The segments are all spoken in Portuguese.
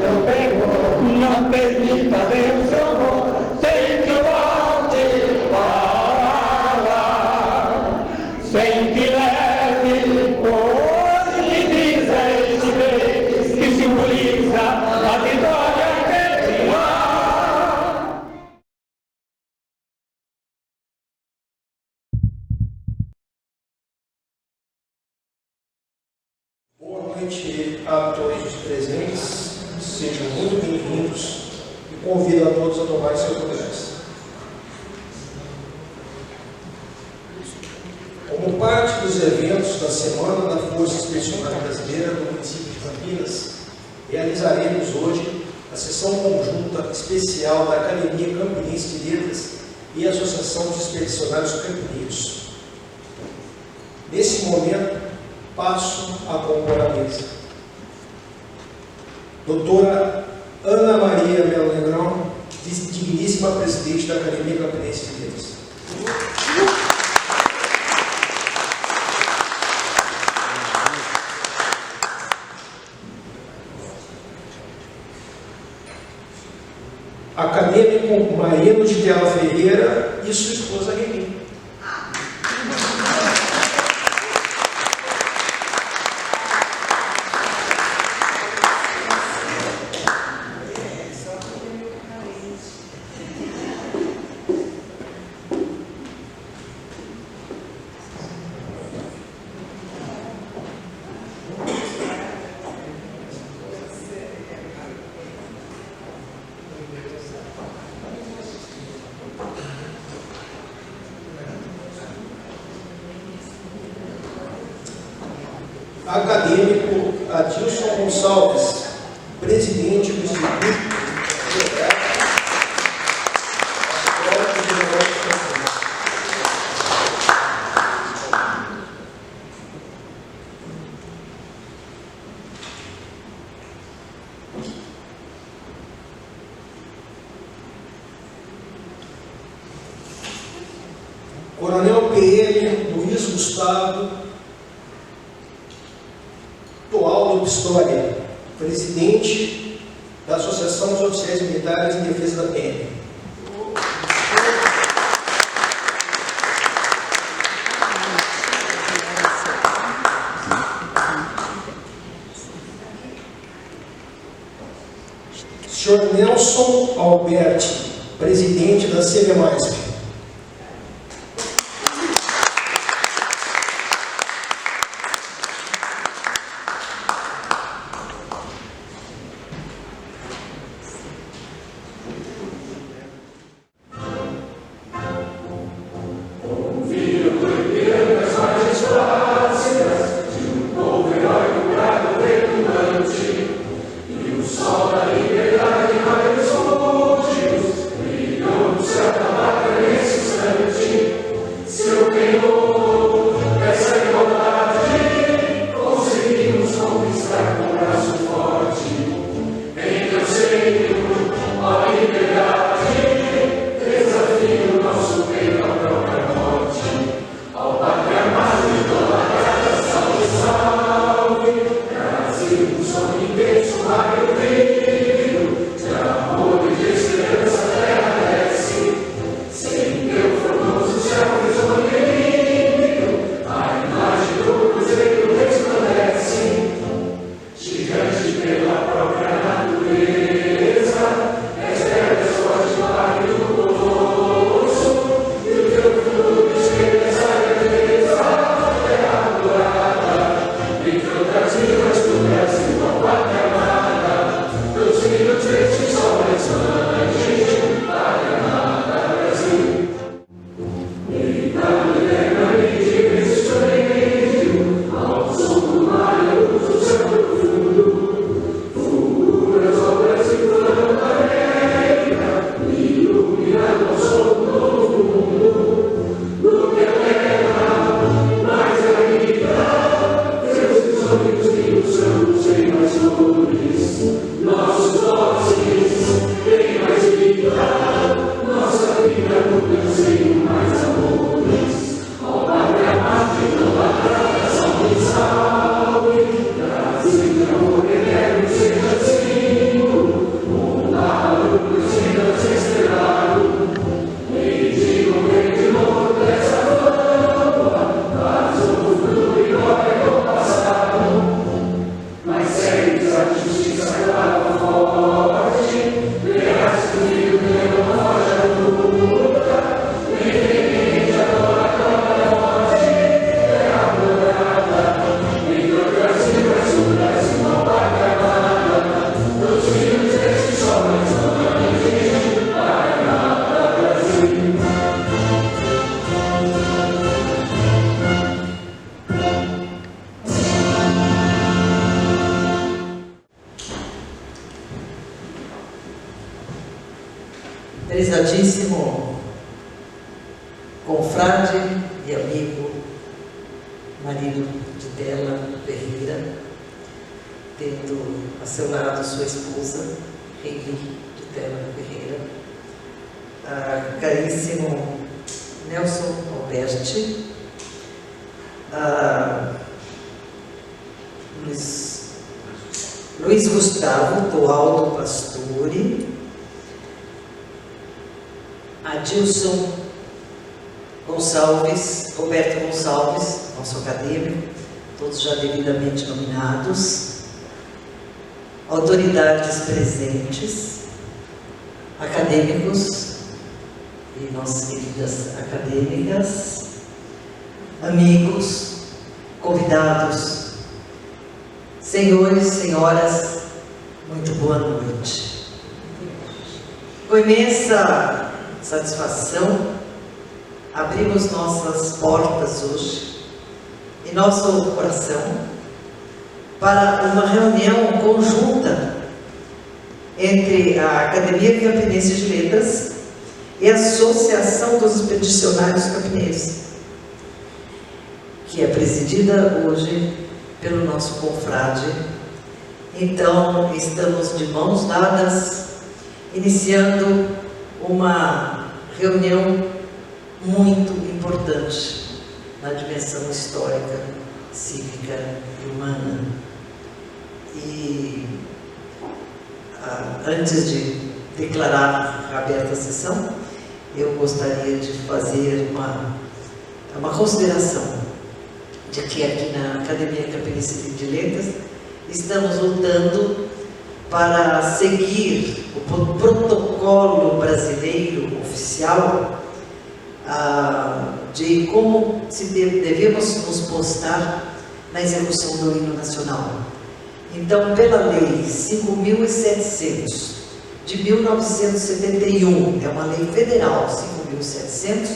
não permita Deus seu amor, sem que volte para, sem que leve por que diz este vez, que simboliza a vitória que virá. Boa noite a todos os presentes, sejam muito bem-vindos e convido a todos a tomar seus lugares. Como parte dos eventos da Semana da Força Expedicionária Brasileira do município de Campinas, realizaremos hoje a sessão conjunta especial da Academia Campinense de Letras e a Associação dos Expedicionários Campineiros. Nesse momento, passo a compor a mesa. Doutora Ana Maria Melo Negrão, digníssima presidente da Academia Campinense de Letras. Acadêmico Marino de Tela Ferreira e sua esposa Reni. Acadêmico Adilson Gonçalves, presidente do Instituto Coronel PM Luiz Gustavo Toaldo Pistória, presidente da Associação dos Oficiais Militares em Defesa da PM. Senhor Nelson Alberti, presidente da CVMASP. Sol da liberdade vai nos últimos, brilhando o céu da pátria. Prezadíssimo confrade e amigo, marido de Dela Ferreira, tendo a seu lado sua esposa, Heidi de Dela Ferreira, caríssimo Nelson Alberti, Luiz Gustavo Toaldo Pastore, Adilson Gonçalves, Roberto Gonçalves, nosso acadêmico, todos já devidamente nominados, autoridades presentes, acadêmicos e nossas queridas acadêmicas, amigos, convidados, senhores, senhoras, muito boa noite. Com imensa satisfação, abrimos nossas portas hoje, em nosso coração, para uma reunião conjunta entre a Academia Campinense de Letras e a Associação dos Expedicionários Campinenses, que é presidida hoje pelo nosso confrade. Então, estamos de mãos dadas, iniciando uma reunião muito importante na dimensão histórica, cívica e humana. E antes de declarar aberta a sessão, eu gostaria de fazer uma consideração de que aqui na Academia Campinense de Letras estamos lutando para seguir o protocolo brasileiro oficial de como devemos nos postar na execução do hino nacional. Então, pela Lei 5.700 de 1971, é uma lei federal, 5.700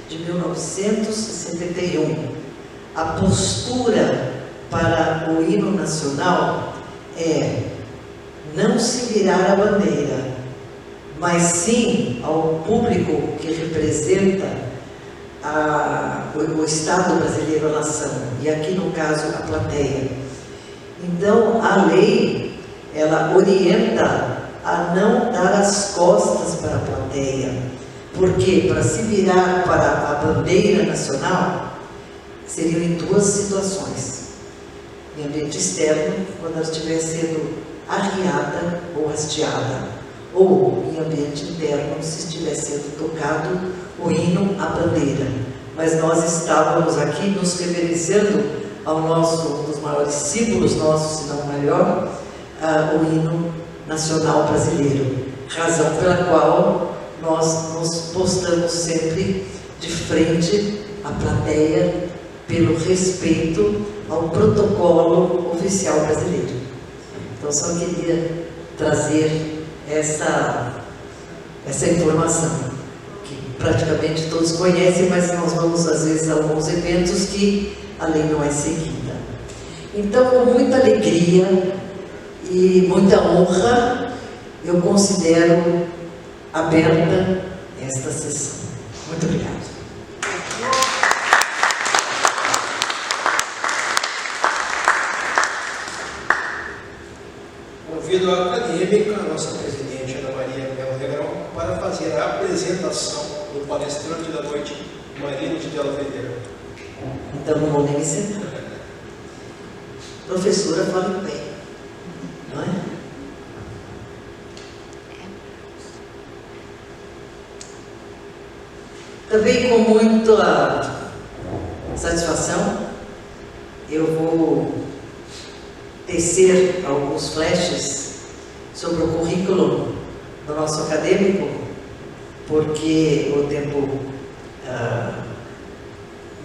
de 1971, a postura para o hino nacional é não se virar a bandeira, mas sim ao público que representa o Estado brasileiro, a nação, e aqui no caso a plateia. Então a lei, ela orienta a não dar as costas para a plateia, porque para se virar para a bandeira nacional seriam em duas situações: em ambiente externo, quando ela estiver sendo arriada ou hasteada, ou em ambiente interno, se estiver sendo tocado o hino à bandeira. Mas nós estávamos aqui nos reverenciando ao um dos maiores símbolos nossos, se não o maior, o hino nacional brasileiro, razão pela qual nós nos postamos sempre de frente à plateia pelo respeito ao protocolo oficial brasileiro. Então, só queria trazer essa informação, que praticamente todos conhecem, mas nós vamos, às vezes, a alguns eventos que a lei não é seguida. Então, com muita alegria e muita honra, eu considero aberta esta sessão. Muito obrigada. Convido a acadêmica, a nossa presidente Ana Maria Bela Negrão, para fazer a apresentação do palestrante da noite, Marino de Dela Ferreira. Então, não vou nem me sentar. Professora, fala bem, não é? Também com muita satisfação, eu vou tecer alguns flashes sobre o currículo do nosso acadêmico, porque o tempo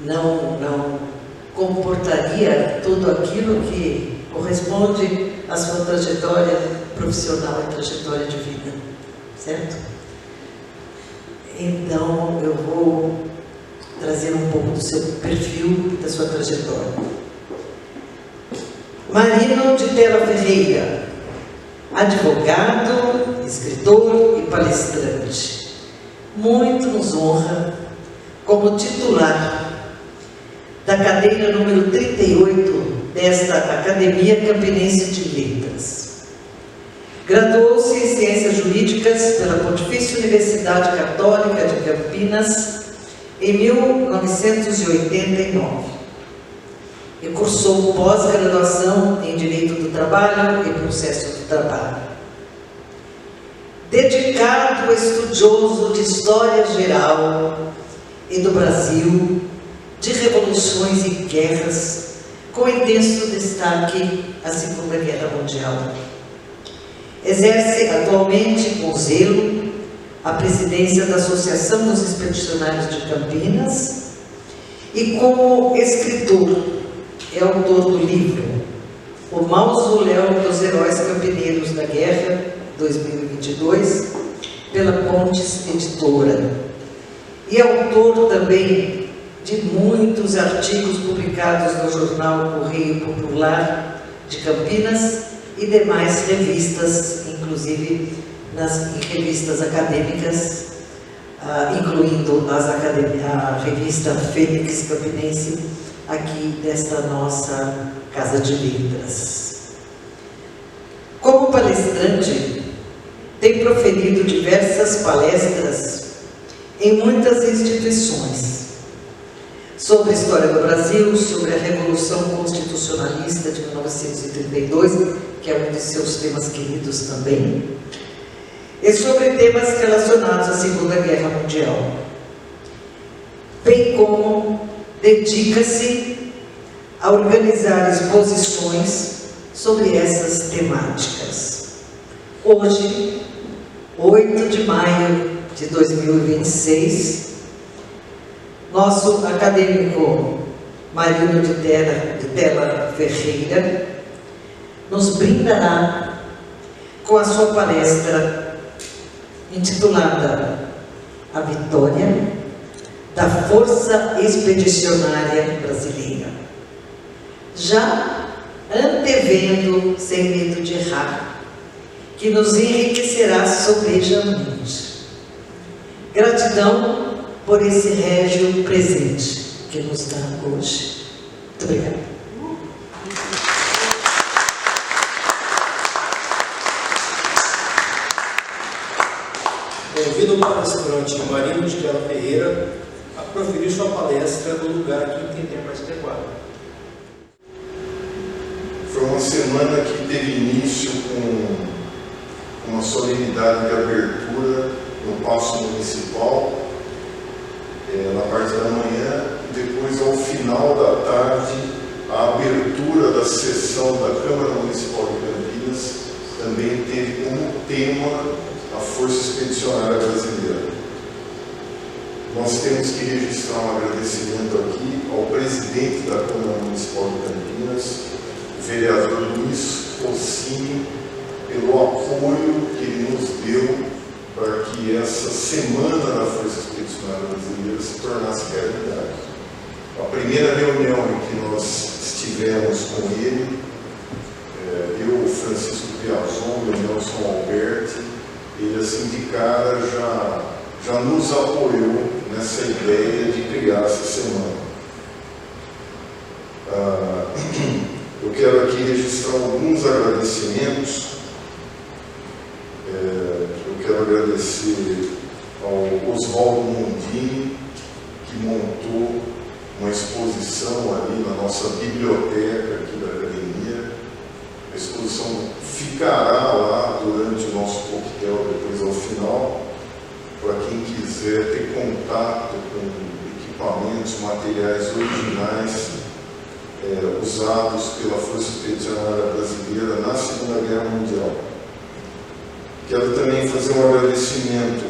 não comportaria tudo aquilo que corresponde à sua trajetória profissional e trajetória de vida, certo? Então, eu vou trazer um pouco do seu perfil, da sua trajetória. Marino de Tela Ferreira, advogado, escritor e palestrante. Muito nos honra como titular da cadeira número 38 desta Academia Campinense de Letras. Graduou-se em Ciências Jurídicas pela Pontifícia Universidade Católica de Campinas em 1989. E cursou pós-graduação em Direito do Trabalho e Processo do Trabalho. Dedicado estudioso de História Geral e do Brasil, de revoluções e guerras, com intenso destaque à Segunda Guerra Mundial. Exerce atualmente com zelo a presidência da Associação dos Expedicionários de Campinas e, como escritor, é autor do livro O Mausoléu dos Heróis Campineiros da Guerra, 2022, pela Pontes Editora. E autor também de muitos artigos publicados no jornal Correio Popular de Campinas e demais revistas, inclusive em revistas acadêmicas, incluindo a revista Fênix Campinense, aqui desta nossa Casa de Letras. Como palestrante, tem proferido diversas palestras em muitas instituições sobre a história do Brasil, sobre a Revolução Constitucionalista de 1932, que é um de seus temas queridos também, e sobre temas relacionados à Segunda Guerra Mundial, bem como dedica-se a organizar exposições sobre essas temáticas. Hoje, 8 de maio de 2026, nosso acadêmico Marino de Tela Ferreira nos brindará com a sua palestra intitulada A Vitória da Força Expedicionária Brasileira, já antevendo, sem medo de errar, que nos enriquecerá sobejamente. Gratidão por esse régio presente que nos dá hoje. Muito obrigada. Convido o palestrante Marino de Tela Ferreira a proferir sua palestra no lugar que entender mais adequado. Foi uma semana que teve início com uma solenidade de abertura no Paço Municipal, na parte da manhã, e depois, ao final da tarde, a abertura da sessão da Câmara Municipal de Campinas também teve como tema a Força Expedicionária Brasileira. Nós temos que registrar um agradecimento aqui ao presidente da Câmara Municipal de Campinas, o vereador Luiz Rossini, pelo apoio que ele nos deu para que essa Semana da Força Expedicionária Brasileira se tornasse realidade. A primeira reunião em que nós estivemos com ele, eu, o Francisco Piazon e o Nelson Alberti, ele assim de cara já nos apoiou nessa ideia de criar essa semana. Eu quero aqui registrar alguns agradecimentos. Eu quero agradecer ao Oswaldo Mondini, que montou uma exposição ali na nossa biblioteca aqui da academia. A exposição ficará lá durante o nosso coquetel, depois ao final, para quem quiser ter contato com equipamentos, materiais originais usados pela Força Expedicionária Brasileira na Segunda Guerra Mundial. Quero também fazer um agradecimento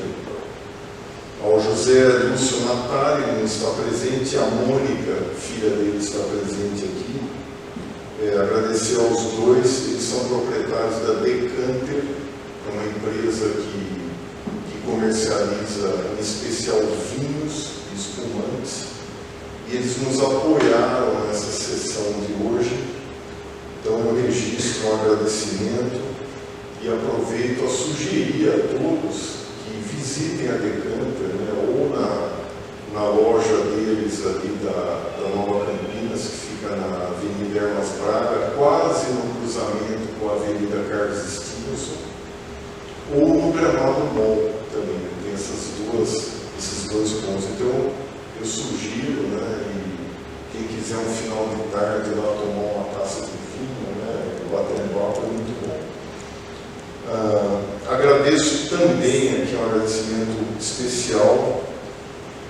ao José Lúcio Natali, que está presente, a Mônica, filha dele, está presente aqui. Agradecer aos dois, eles são proprietários da Decanter, uma empresa que comercializa, em especial, vinhos e espumantes, e eles nos apoiaram nessa sessão de hoje. Então eu registro um agradecimento e aproveito a sugerir a todos que visitem a Decanter, né, ou na loja deles ali da Nova Campinas, que fica na Avenida Hermas Braga, quase no cruzamento com a Avenida Carlos Stinson, ou no Gramado Mall também, tem esses dois pontos. Então eu sugiro, né, e quem quiser um final de tarde lá tomar uma taça de vinho, né, bater um papo, é muito bom. Agradeço também aqui um agradecimento especial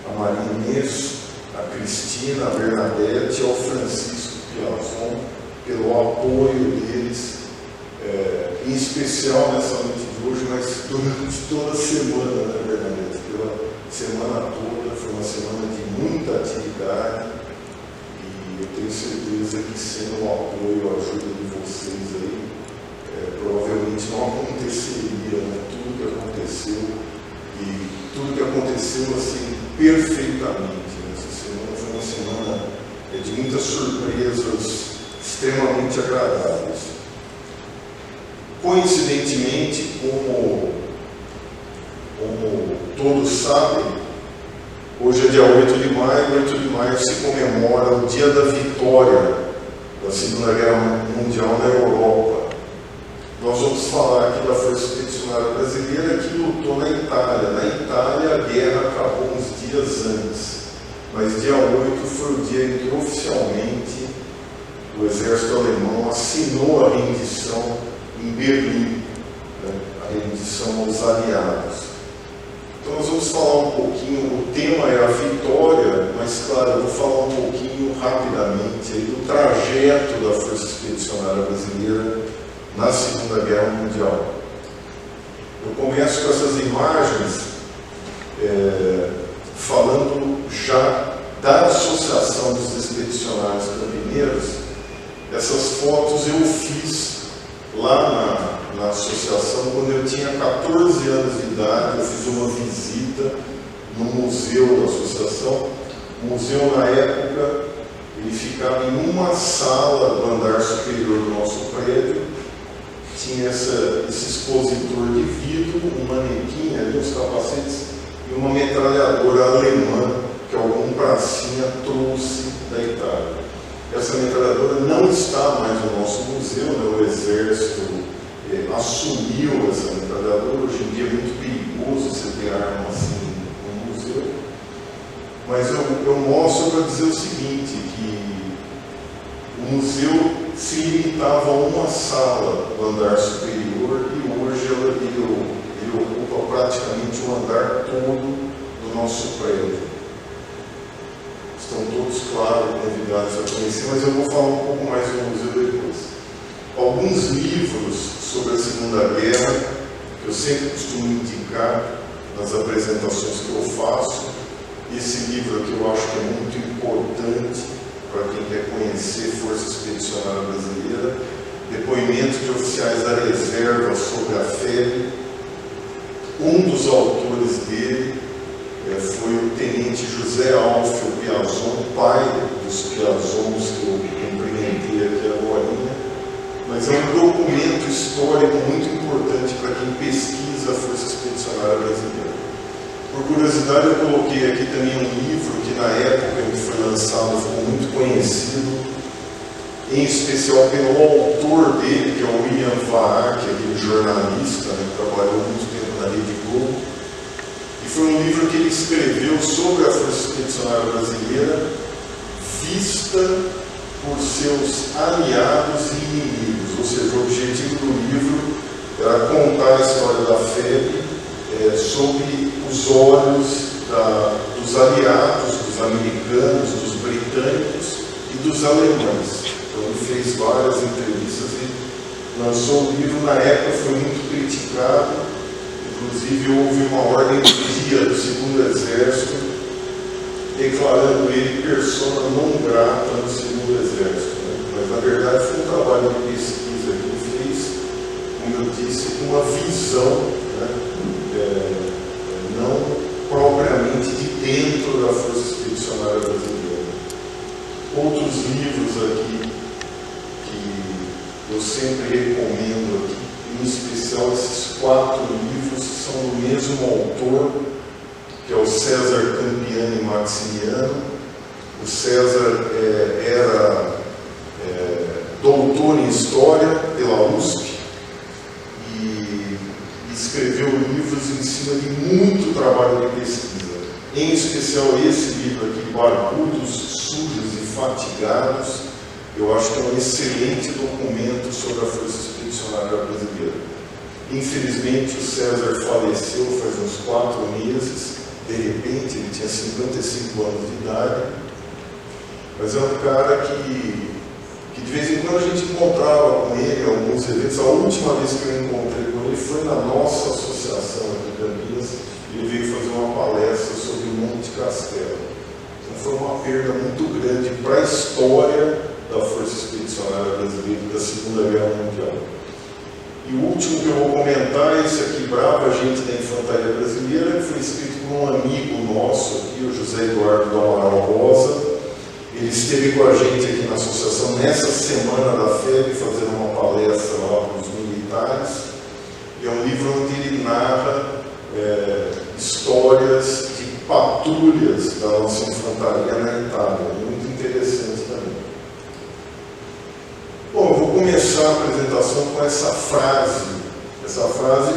a Maria Inês, a Cristina, a Bernadette e ao Francisco Piazon pelo apoio deles, em especial nessa noite de hoje, mas durante toda a semana, né, Bernadette? Pela semana toda, foi uma semana de muita atividade e eu tenho certeza que sendo o apoio, a ajuda de vocês aí, provavelmente não aconteceria, né, tudo que aconteceu, e tudo que aconteceu assim perfeitamente. Essa semana foi uma semana de muitas surpresas extremamente agradáveis. Coincidentemente, como todos sabem, hoje é dia 8 de maio, 8 de maio se comemora o dia da vitória da Segunda Guerra Mundial na Europa. Nós vamos falar aqui da Força Expedicionária Brasileira que lutou na Itália. Na Itália a guerra acabou uns dias antes, mas dia 8 foi o dia em que oficialmente o exército alemão assinou a rendição em Berlim, né, a rendição aos aliados. Então nós vamos falar um pouquinho, o tema é a vitória, mas claro, eu vou falar um pouquinho rapidamente aí do trajeto da Força Expedicionária Brasileira na Segunda Guerra Mundial. Eu começo com essas imagens falando já da Associação dos Expedicionários Campineiros. Essas fotos eu fiz lá na associação quando eu tinha 14 anos de idade. Eu fiz uma visita no museu da associação. O museu, na época, ele ficava em uma sala do andar superior do nosso prédio. Tinha esse expositor de vidro, um manequim ali, uns capacetes e uma metralhadora alemã que algum pracinha trouxe da Itália. Essa metralhadora não está mais no nosso museu, né? O exército assumiu essa metralhadora. Hoje em dia é muito perigoso você ter arma assim no museu. Mas eu mostro para dizer o seguinte, que o museu se limitava a uma sala do andar superior e hoje ele ocupa praticamente o andar todo do nosso prédio. Estão todos, claro, convidados a conhecer, mas eu vou falar um pouco mais do museu depois. Alguns livros sobre a Segunda Guerra, que eu sempre costumo indicar nas apresentações que eu faço. Esse livro aqui eu acho que é muito importante para quem quer conhecer Força Expedicionária Brasileira. Depoimentos de oficiais da reserva sobre a FEB. Um dos autores dele foi o tenente José Alfio Piazon, pai dos Piazons que eu cumprimentei aqui agora. Mas é um documento histórico muito importante para quem pesquisa a Força Expedicionária Brasileira. Por curiosidade, eu coloquei aqui também um livro que na época em que foi lançado ficou muito conhecido, em especial pelo autor dele, que é o William Vaak, aquele jornalista, né, que trabalhou muito tempo na Rede Globo. E foi um livro que ele escreveu sobre a Força Expedicionária Brasileira, vista por seus aliados e inimigos. Ou seja, o objetivo do livro era contar a história da FEB sob os olhos dos aliados, dos americanos, dos britânicos e dos alemães. fez várias entrevistas e lançou o livro. Na época foi muito criticado, inclusive houve uma ordem do dia do Segundo Exército declarando ele persona non grata no Segundo Exército, né? Mas na verdade foi um trabalho de pesquisa que ele fez, como eu disse, com uma visão, né? Não propriamente de dentro da Força Expedicionária Brasileira. Outros livros aqui que eu sempre recomendo aqui, em especial esses 4 livros que são do mesmo autor, que é o César Campiani Maximiano. O César era doutor em História pela USP e escreveu livros em cima de muito trabalho de pesquisa. Em especial esse livro aqui, Barbudos, Sujos e Fatigados, eu acho que é um excelente documento sobre a Força Expedicionária Brasileira. Infelizmente o César faleceu faz uns 4 meses. De repente, ele tinha 55 anos de idade, mas é um cara que de vez em quando a gente encontrava com ele em alguns eventos. A última vez que eu encontrei com ele foi na nossa associação aqui em Campinas. Ele veio fazer uma palestra sobre o Monte Castelo. Então foi uma perda muito grande para a história da Força Expedicionária Brasileira da Segunda Guerra Mundial. E o último que eu vou comentar é esse aqui, Brava Gente da Infantaria Brasileira, que foi escrito por um amigo nosso aqui, o José Eduardo do Amaral Rosa. Ele esteve com a gente aqui na associação nessa semana da FEB, fazendo uma palestra lá para os militares. E é um livro onde ele narra histórias de patrulhas da nossa infantaria na Itália. Muito interessante também. Bom, eu vou começar a apresentação com essa frase. Essa frase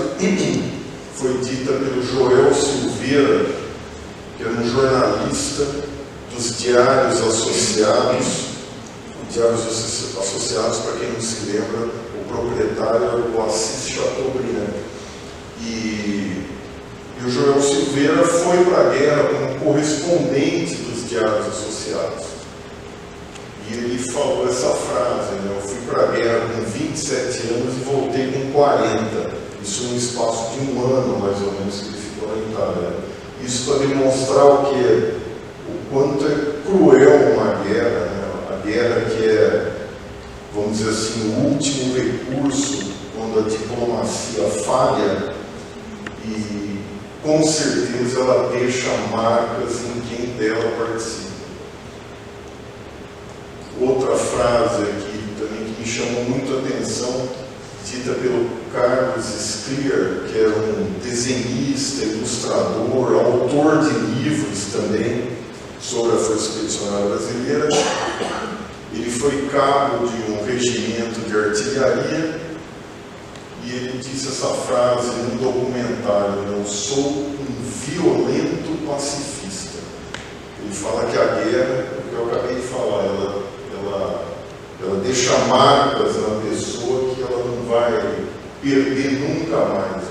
foi dita pelo Joel Silveira, que era um jornalista dos Diários Associados. Diários Associados, para quem não se lembra, o proprietário era o Assis Chateaubriand. E o Joel Silveira foi para a guerra como correspondente dos Diários Associados. E ele falou essa frase, né? Eu fui para a guerra com 27 anos e voltei com 40. Isso num espaço de 1 ano, mais ou menos, que ele ficou na Itália. Isso para demonstrar o quê? O quanto é cruel uma guerra, né? A guerra que é, vamos dizer assim, o último recurso quando a diplomacia falha, e com certeza ela deixa marcas em quem dela participa. Outra frase aqui também que me chamou muito a atenção, dita pelo Carlos Scliar, que era um desenhista, ilustrador, autor de livros também sobre a Força Expedicionária Brasileira. Ele foi cabo de um regimento de artilharia e ele disse essa frase num documentário: eu sou um violento pacifista. Ele fala que a guerra, o que eu acabei de falar, ela deixa marcas na pessoa que ela não vai perder nunca mais.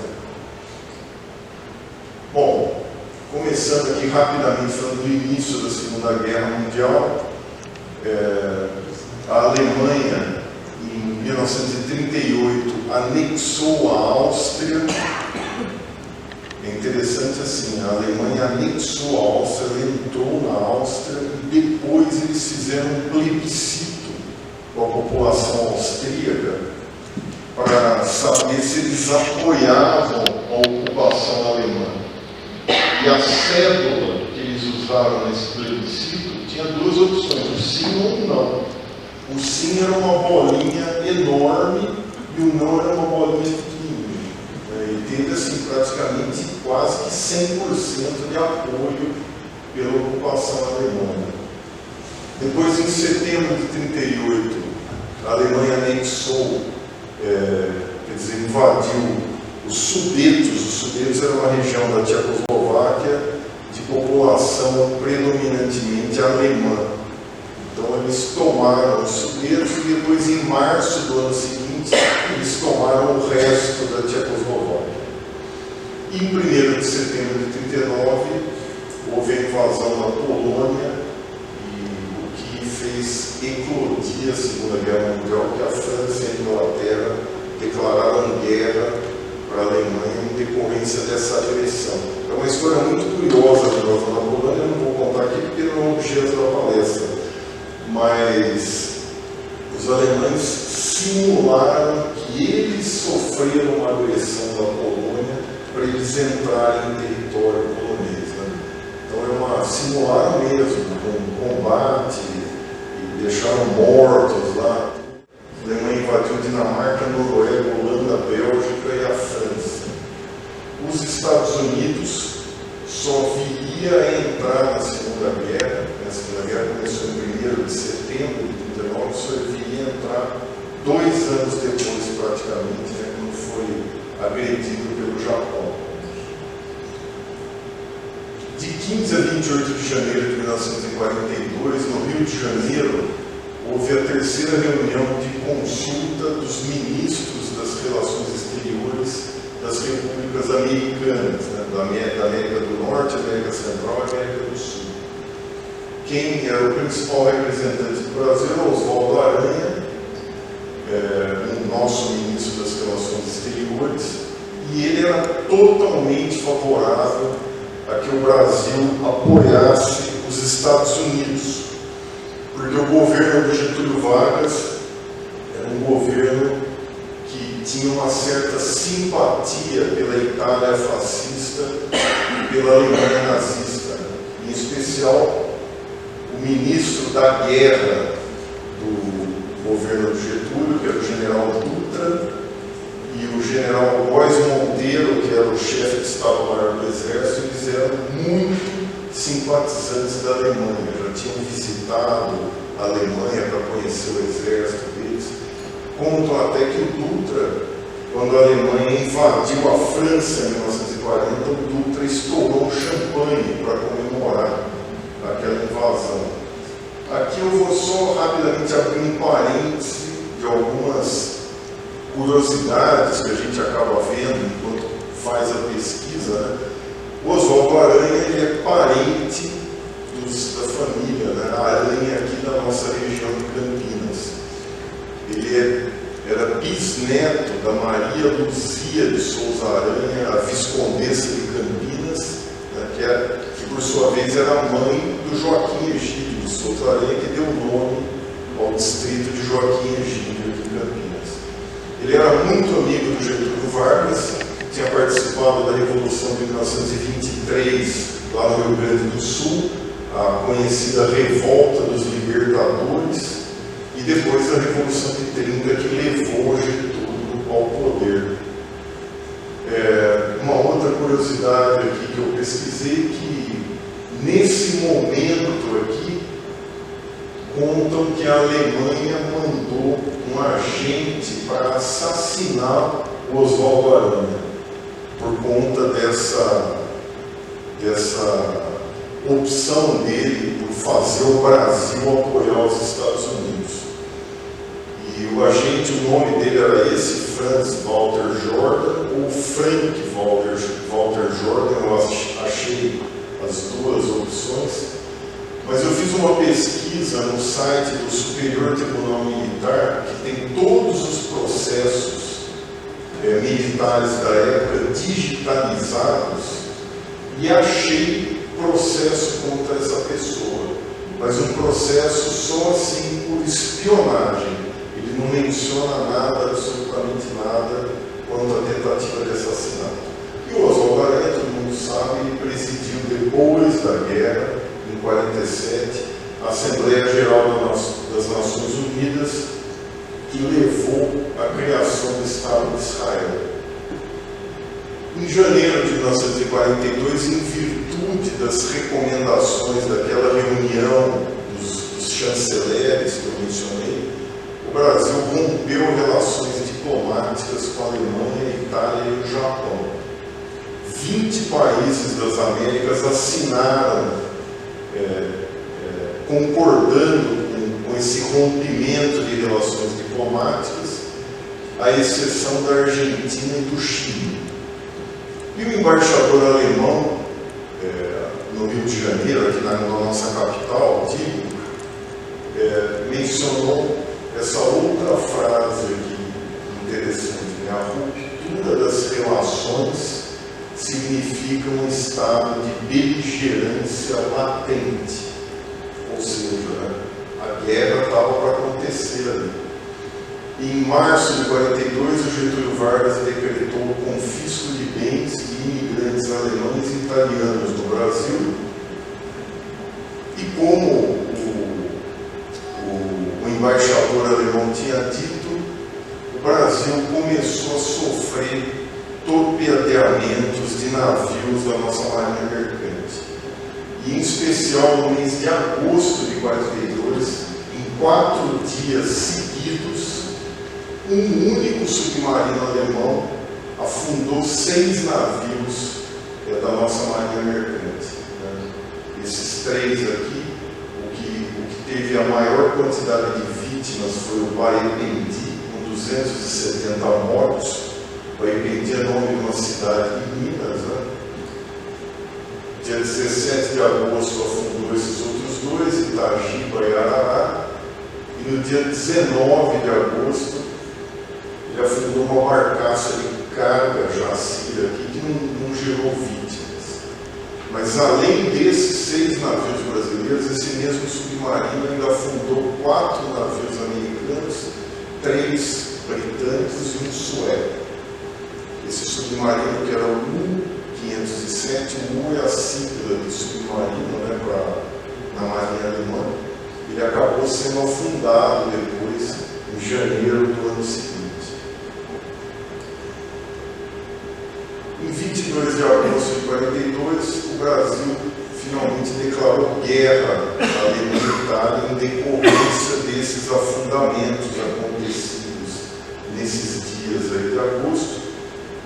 Bom, começando aqui rapidamente falando do início da Segunda Guerra Mundial, a Alemanha, em 1938, anexou a Áustria. É interessante assim, a Alemanha anexou a Áustria, ela entrou na Áustria e depois eles fizeram um plebiscito com a população austríaca para saber se eles apoiavam a ocupação alemã. E a cédula que eles usaram nesse plebiscito tinha 2 opções, o sim ou o não. O sim era uma bolinha enorme e o não era uma bolinha pequenininha. E teve assim, praticamente quase que 100% de apoio pela ocupação alemã. Depois, em setembro de 1938, a Alemanha anexou, quer dizer, invadiu os Sudetos. Os Sudetos era uma região da Tchecoslováquia de população predominantemente alemã. Então, eles tomaram os Sudetos e depois, em março do ano seguinte, eles tomaram o resto da Tchecoslováquia. E em 1º de setembro de 1939, houve a invasão da Polônia, e o que fez eclodia a Segunda Guerra Mundial, que a França e a Inglaterra declararam guerra para a Alemanha em decorrência dessa agressão. É uma história muito curiosa da Nova Polônia, eu não vou contar aqui porque não é objeto da palestra, mas os alemães simularam que eles sofreram uma agressão da Polônia para eles entrarem em território polonês. Né? Então simularam mesmo, um combate, e deixaram mortos lá. A Alemanha invadiu Dinamarca, Noruega, Holanda, Bélgica e a França. Os Estados Unidos só viria a entrar na Segunda Guerra. A Segunda Guerra começou em 1º de setembro de 1939, só viria a entrar 2 anos depois, praticamente, né, quando foi agredido pelo Japão. De 15 a 28 de janeiro de 1942, no Rio de Janeiro, houve a 3ª reunião de consulta dos ministros das Relações Exteriores das repúblicas americanas, né, da América do Norte, América Central e América do Sul. Quem era o principal representante do Brasil era Oswaldo Aranha, o nosso ministro das Relações Exteriores, e ele era totalmente favorável a que o Brasil apoiasse os Estados Unidos, porque o governo do Getúlio Vargas era um governo que tinha uma certa simpatia pela Itália fascista e pela Alemanha nazista, em especial o ministro da guerra do governo do Getúlio, que era o general Dutra, e o general Góes Monteiro, que era o chefe de Estado-Maior do Exército. Eles eram muito simpatizantes da Alemanha, já tinham visitado a Alemanha para conhecer o exército deles. Contam até que o Dutra, quando a Alemanha invadiu a França em 1940, o Dutra estourou um champanhe para comemorar aquela invasão. Aqui eu vou só rapidamente abrir um parêntese de algumas curiosidades que a gente acaba vendo enquanto faz a pesquisa. Né? O Oswaldo Aranha ele é parente da família, né? A Aranha aqui da nossa região de Campinas. Ele era bisneto da Maria Luzia de Souza Aranha, a viscondessa de Campinas, né? que por sua vez era mãe do Joaquim Egídio de Souza Aranha, que deu nome ao distrito de Joaquim Egídio de Campinas. Ele era muito amigo do Getúlio Vargas, tinha participado da Revolução de 1923 lá no Rio Grande do Sul, a conhecida Revolta dos Libertadores, e depois a Revolução de 30 que levou Getúlio ao poder. Uma outra curiosidade aqui que eu pesquisei, que nesse momento aqui, contam que a Alemanha mandou um agente para assassinar o Oswaldo Aranha, por conta dessa opção dele por fazer o Brasil apoiar os Estados Unidos. E o agente, o nome dele era esse, Franz Walter Jordan, ou Frank Walter Jordan, eu achei as duas opções. Mas eu fiz uma pesquisa no site do Superior Tribunal Militar, que tem todos os processos militares da época digitalizados, e achei processo contra essa pessoa, mas um processo só assim por espionagem. Ele não menciona nada, absolutamente nada, quanto à tentativa de assassinato. E o Oswaldo Aranha, todo mundo sabe, ele presidiu depois da guerra, em 1947, a Assembleia Geral das Nações Unidas, que levou à criação do Estado de Israel. Em janeiro de 1942, em virtude das recomendações daquela reunião dos chanceleres que eu mencionei, o Brasil rompeu relações diplomáticas com a Alemanha, a Itália e o Japão. 20 países das Américas assinaram, concordando com esse rompimento de relações diplomáticas, à exceção da Argentina e do Chile. E o embaixador alemão, no Rio de Janeiro, aqui na nossa capital, mencionou essa outra frase aqui, interessante, né? A ruptura das relações significa um estado de beligerância latente, ou seja, né, a guerra estava para acontecer ali. Em março de 42, o Getúlio Vargas decretou o confisco de bens de imigrantes alemães e italianos no Brasil, e como o embaixador alemão tinha dito, o Brasil começou a sofrer torpedeamentos de navios da nossa marinha mercante. E, em especial, no mês de agosto de 42, em 4 dias seguidos, um único submarino alemão afundou 6 navios da nossa marinha mercante. Né? Esses 3 aqui, o que teve a maior quantidade de vítimas foi o Baependi, com 270 mortos. Baependi é nome de uma cidade de Minas, né? Dia 17 de agosto afundou esses outros 2, Itagiba e Arará, e no dia 19 de agosto ele afundou uma barcaça de carga jacida aqui que não gerou vítimas. Mas além desses 6 navios brasileiros, esse mesmo submarino ainda afundou 4 navios americanos, 3 britânicos e um sueco. Esse submarino, que era o U-507, o U é a sigla de submarino, né, na marinha alemã, ele acabou sendo afundado depois, em janeiro do ano seguinte. Em 22 de agosto de 42, o Brasil finalmente declarou guerra à Alemanha e Itália em decorrência desses afundamentos acontecidos nesses dias aí de agosto.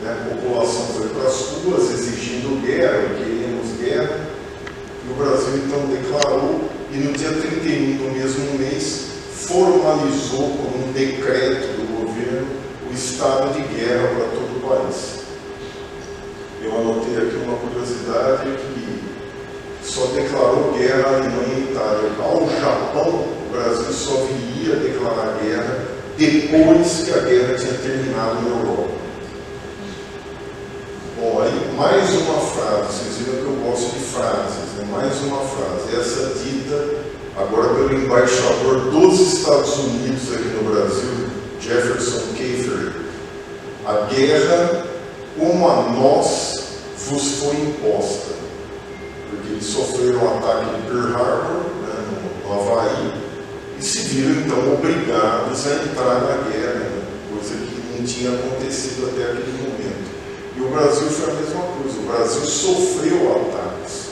A população foi para as ruas exigindo guerra, queremos guerra, e o Brasil então declarou, e no dia 31 do mesmo mês formalizou por um decreto do governo o estado de guerra para todo o país. Eu anotei aqui uma curiosidade que só declarou guerra a Alemanha e Itália. Ao Japão, o Brasil só viria declarar guerra depois que a guerra tinha terminado na Europa. Bom, aí mais uma frase, vocês viram que eu gosto de frases, né? Mais uma frase, essa dita agora pelo embaixador dos Estados Unidos aqui no Brasil, Jefferson Keffer: a guerra, como a nós, vos foi imposta. Porque eles sofreram o ataque de Pearl Harbor, né, no Havaí, e se viram então obrigados a entrar na guerra, né, coisa que não tinha acontecido até aquele momento. E o Brasil foi a mesma coisa, o Brasil sofreu ataques.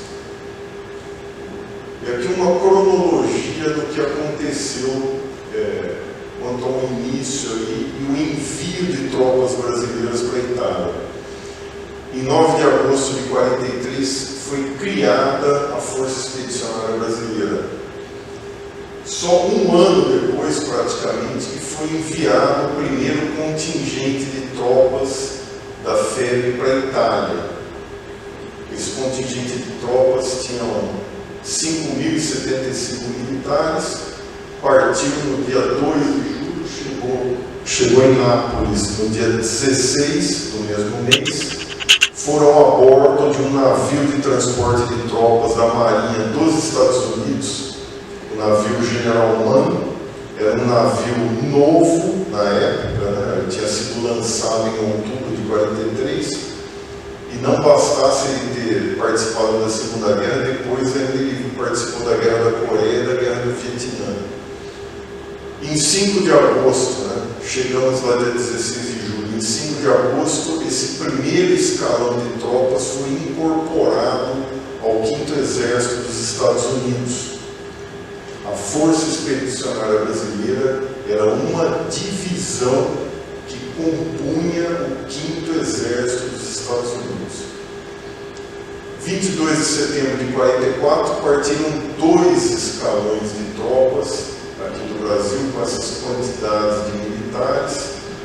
E aqui uma cronologia do que aconteceu quanto ao início aí, e o envio de tropas brasileiras para a Itália. Em 9 de agosto de 43 foi criada a Força Expedicionária Brasileira. Só um ano depois, praticamente, que foi enviado o primeiro contingente de tropas da FEB para a Itália. Esse contingente de tropas tinham 5.075 militares, partiu no dia 2 de julho, chegou em Nápoles no dia 16 do mesmo mês, foram a bordo de um navio de transporte de tropas da Marinha dos Estados Unidos, o navio General Mann. Era um navio novo na época, né? Ele tinha sido lançado em outubro de 43, e não bastasse ele ter participado da Segunda Guerra, depois ele participou da Guerra da Coreia e da Guerra do Vietnã. Em 5 de agosto, né? Chegamos lá dia 16 de julho, em 5 de agosto, esse primeiro escalão de tropas foi incorporado ao 5º Exército dos Estados Unidos. A Força Expedicionária Brasileira era uma divisão que compunha o 5º Exército dos Estados Unidos. 22 de setembro de 44, partiram 2 escalões de tropas aqui do Brasil, com essas quantidades de militares,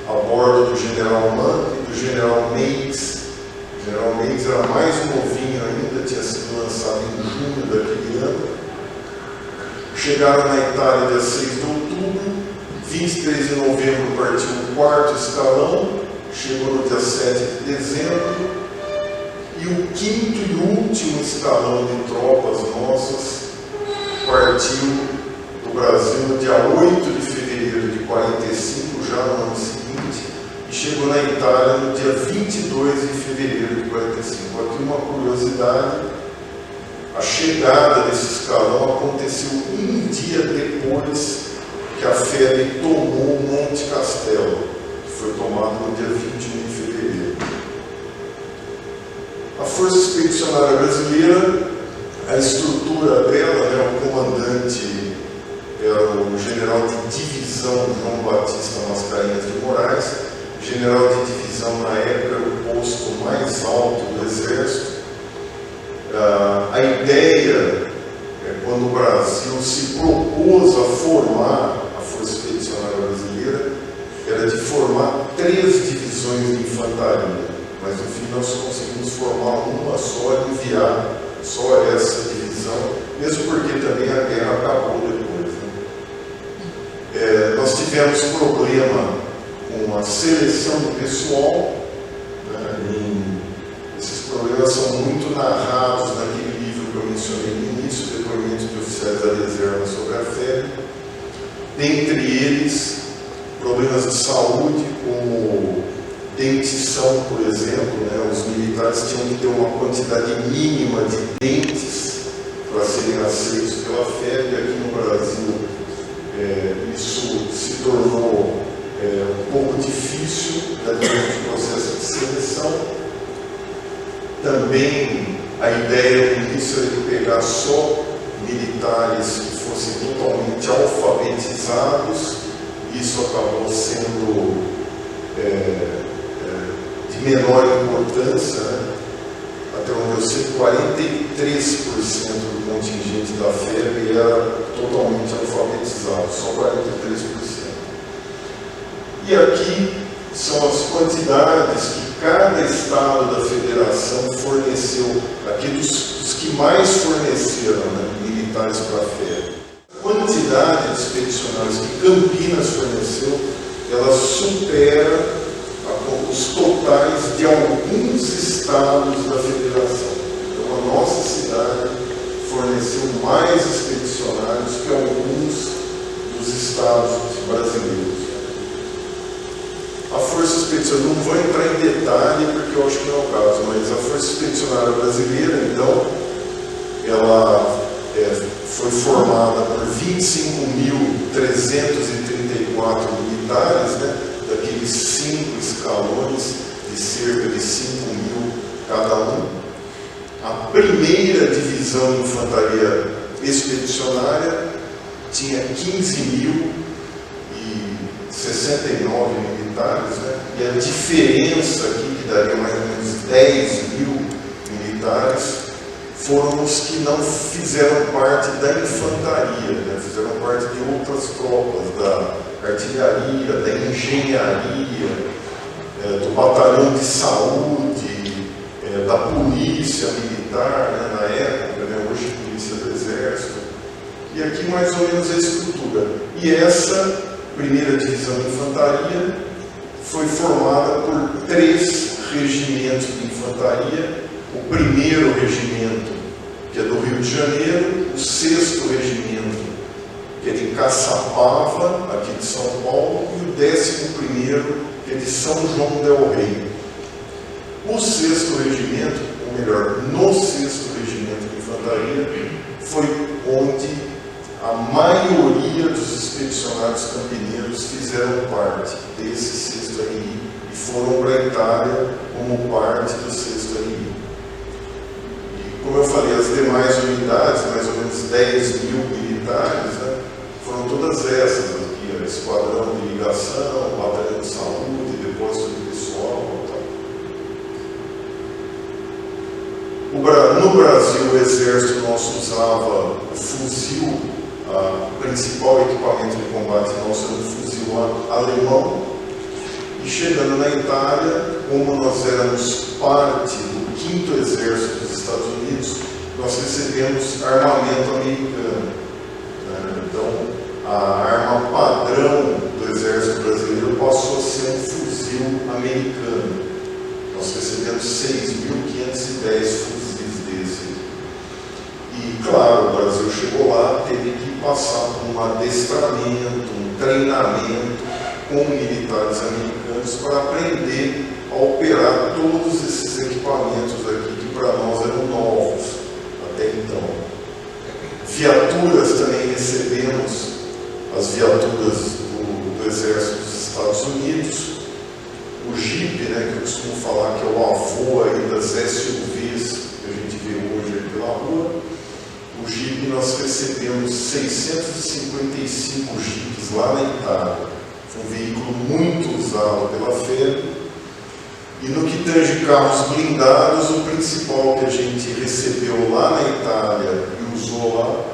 a bordo do General Mann e do General Meigs. O General Meigs era mais novinho ainda, tinha sido lançado em junho daquele ano. Chegaram na Itália dia 6 de outubro, 23 de novembro partiu o 4º escalão, chegou no dia 7 de dezembro, e o 5º e último escalão de tropas nossas partiu do Brasil no dia 8 de fevereiro de 45, já no ano seguinte, e chegou na Itália no dia 22 de fevereiro de 45. Aqui uma curiosidade: a chegada desse escalão aconteceu um dia depois que a febre tomou Monte Castelo, que foi tomado no dia 21 de fevereiro. A Força Expedicionária Brasileira, a estrutura dela, né, o comandante era o general de divisão João Batista Mascarenhas de Moraes. General de divisão na época era o posto mais alto do Exército. A ideia, quando o Brasil se propôs a formar a Força Expedicionária Brasileira, era de formar 3 divisões de infantaria, mas no fim nós conseguimos formar uma só e enviar só essa divisão, mesmo porque também a guerra acabou depois, né? Nós tivemos problema com a seleção do pessoal, né? Esses problemas são muito narrados naquele livro que eu mencionei no início, Depoimento de Oficiais da Reserva sobre a Febre. Dentre eles, problemas de saúde, como dentição, por exemplo, né? Os militares tinham que ter uma quantidade mínima de dentes para serem aceitos pela febre. Aqui no Brasil, isso se tornou um pouco difícil, né, durante o processo de seleção. Também a ideia do início era de pegar só militares que fossem totalmente alfabetizados. Isso acabou sendo de menor importância, né? Até onde eu sei, 43% do contingente da febre era totalmente alfabetizado, só 43%. E aqui são as quantidades que cada estado da federação forneceu, aqui dos que mais forneceram, né, militares para a febre. A quantidade de expedicionários que Campinas forneceu, ela supera os totais de alguns estados da federação. Então a nossa cidade forneceu mais expedicionários que alguns dos estados brasileiros. A Força Expedicionária, não vou entrar em detalhe porque eu acho que não é o caso, mas a Força Expedicionária Brasileira, então, ela foi formada por 25.334 militares, né, daqueles 5 escalões de cerca de 5.000 cada um. A primeira divisão de infantaria expedicionária tinha 15.069 militares, né? E a diferença aqui, que daria mais ou menos 10.000 militares, foram os que não fizeram parte da infantaria, né? Fizeram parte de outras tropas, da artilharia, da engenharia, do batalhão de saúde, da polícia militar, né? Na época, né? Hoje polícia do exército. E aqui mais ou menos a estrutura. E essa primeira divisão de infantaria foi formada por 3 regimentos de infantaria. O primeiro regimento, que é do Rio de Janeiro, o 6º regimento, que é de Caçapava, aqui de São Paulo, e o 11º, que é de São João del Rei. O 6º regimento, ou melhor, no 6º regimento de infantaria, foi onde a maioria dos expedicionários campineiros fizeram parte desse 6º RI e foram para a Itália como parte do 6º RI. E, como eu falei, as demais unidades, mais ou menos 10.000 militares, né, foram todas essas aqui, esquadrão de ligação, batalhão de saúde, depósito de pessoal e tal. No Brasil, o exército nosso usava o fuzil. O principal equipamento de combate nosso era um fuzil alemão. E chegando na Itália, como nós éramos parte do 5º Exército dos Estados Unidos, nós recebemos armamento americano, né? a arma padrão do Exército Brasileiro passou a ser um fuzil americano. Nós recebemos 6.510 fuzis desse. E, claro, o Brasil chegou lá, teve que passar por um adestramento, um treinamento com militares americanos para aprender a operar todos esses equipamentos aqui que para nós eram novos até então. Viaturas também recebemos, as viaturas do Exército dos Estados Unidos, o Jeep, né, que eu costumo falar que é o avô aí das SUVs que a gente vê hoje aí pela rua. O Jeep nós recebemos 655 Jeeps lá na Itália. Foi um veículo muito usado pela FEB. E no que tange carros blindados, o principal que a gente recebeu lá na Itália e usou lá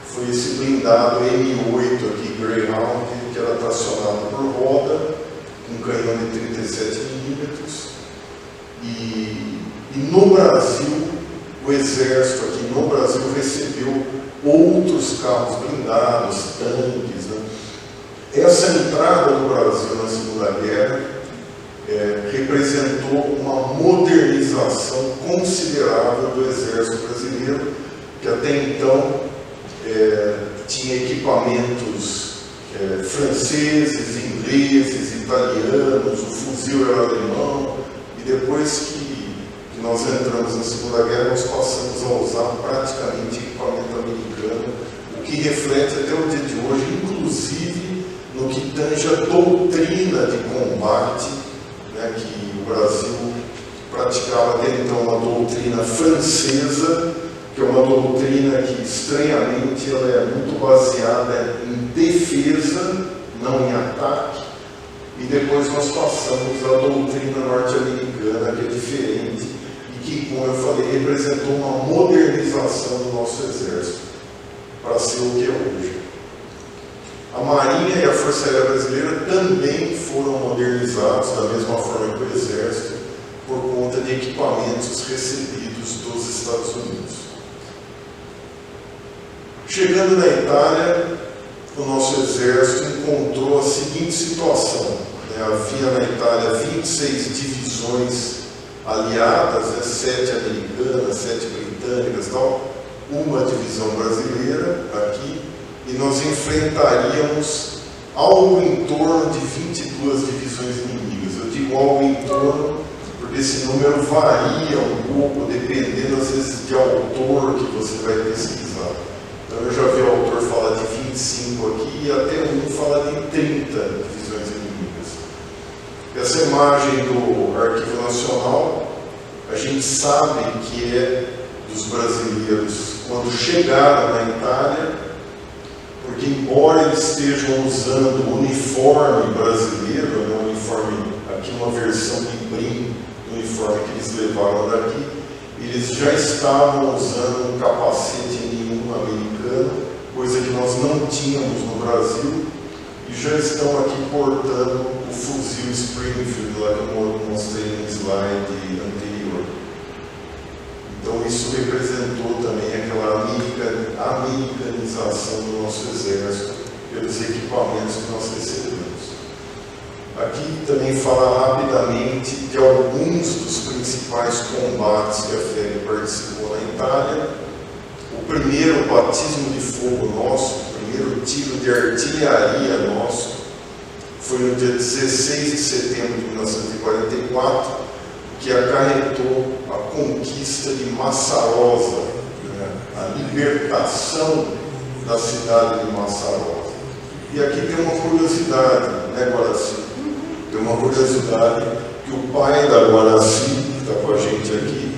foi esse blindado M8 aqui, Greyhound, que era tracionado por roda, com canhão de 37 milímetros. E no Brasil, o Exército aqui no Brasil recebeu outros carros blindados, tanques, né? Essa entrada do Brasil na Segunda Guerra representou uma modernização considerável do Exército Brasileiro, que até então tinha equipamentos franceses, ingleses, italianos, o fuzil era alemão, e depois que nós entramos na Segunda Guerra, nós passamos a usar praticamente equipamento americano, o que reflete até o dia de hoje, inclusive no que tange a doutrina de combate, né, que o Brasil praticava até então uma doutrina francesa, que é uma doutrina que, estranhamente, ela é muito baseada em defesa, não em ataque, e depois nós passamos à doutrina norte-americana, que é diferente, e que, como eu falei, representou uma modernização do nosso exército, para ser o que é hoje. A Marinha e a Força Aérea Brasileira também foram modernizados, da mesma forma que o Exército, por conta de equipamentos recebidos dos Estados Unidos. Chegando na Itália, o nosso Exército encontrou a seguinte situação. Havia na Itália 26 divisões aliadas, 7 americanas, 7 britânicas, tal, uma divisão brasileira aqui, e nós enfrentaríamos algo em torno de 22 divisões inimigas. Eu digo algo em torno porque esse número varia um pouco, dependendo às vezes de autor que você vai pesquisar. Então eu já vi o autor falar de 25 aqui e até um fala de 30 divisões inimigas. Essa imagem do Arquivo Nacional, a gente sabe que é dos brasileiros quando chegaram na Itália, porque embora eles estejam usando o uniforme brasileiro, né, uniforme, aqui uma versão de brim do uniforme que eles levaram daqui, eles já estavam usando um capacete nenhum americano, coisa que nós não tínhamos no Brasil, e já estão aqui portando o fuzil Springfield, lá que eu mostrei no slide anterior. Então isso representou também aquela americanização do nosso exército pelos equipamentos que nós recebemos. Aqui também fala rapidamente de alguns dos principais combates que a FEB participou na Itália. O primeiro batismo de fogo nosso, o primeiro tiro de artilharia nosso, foi no dia 16 de setembro de 1944, que acarretou a conquista de Massarosa, né, a libertação da cidade de Massarosa. E aqui tem uma curiosidade, né, Guaraci? Tem uma curiosidade que o pai da Guaraci, que está com a gente aqui,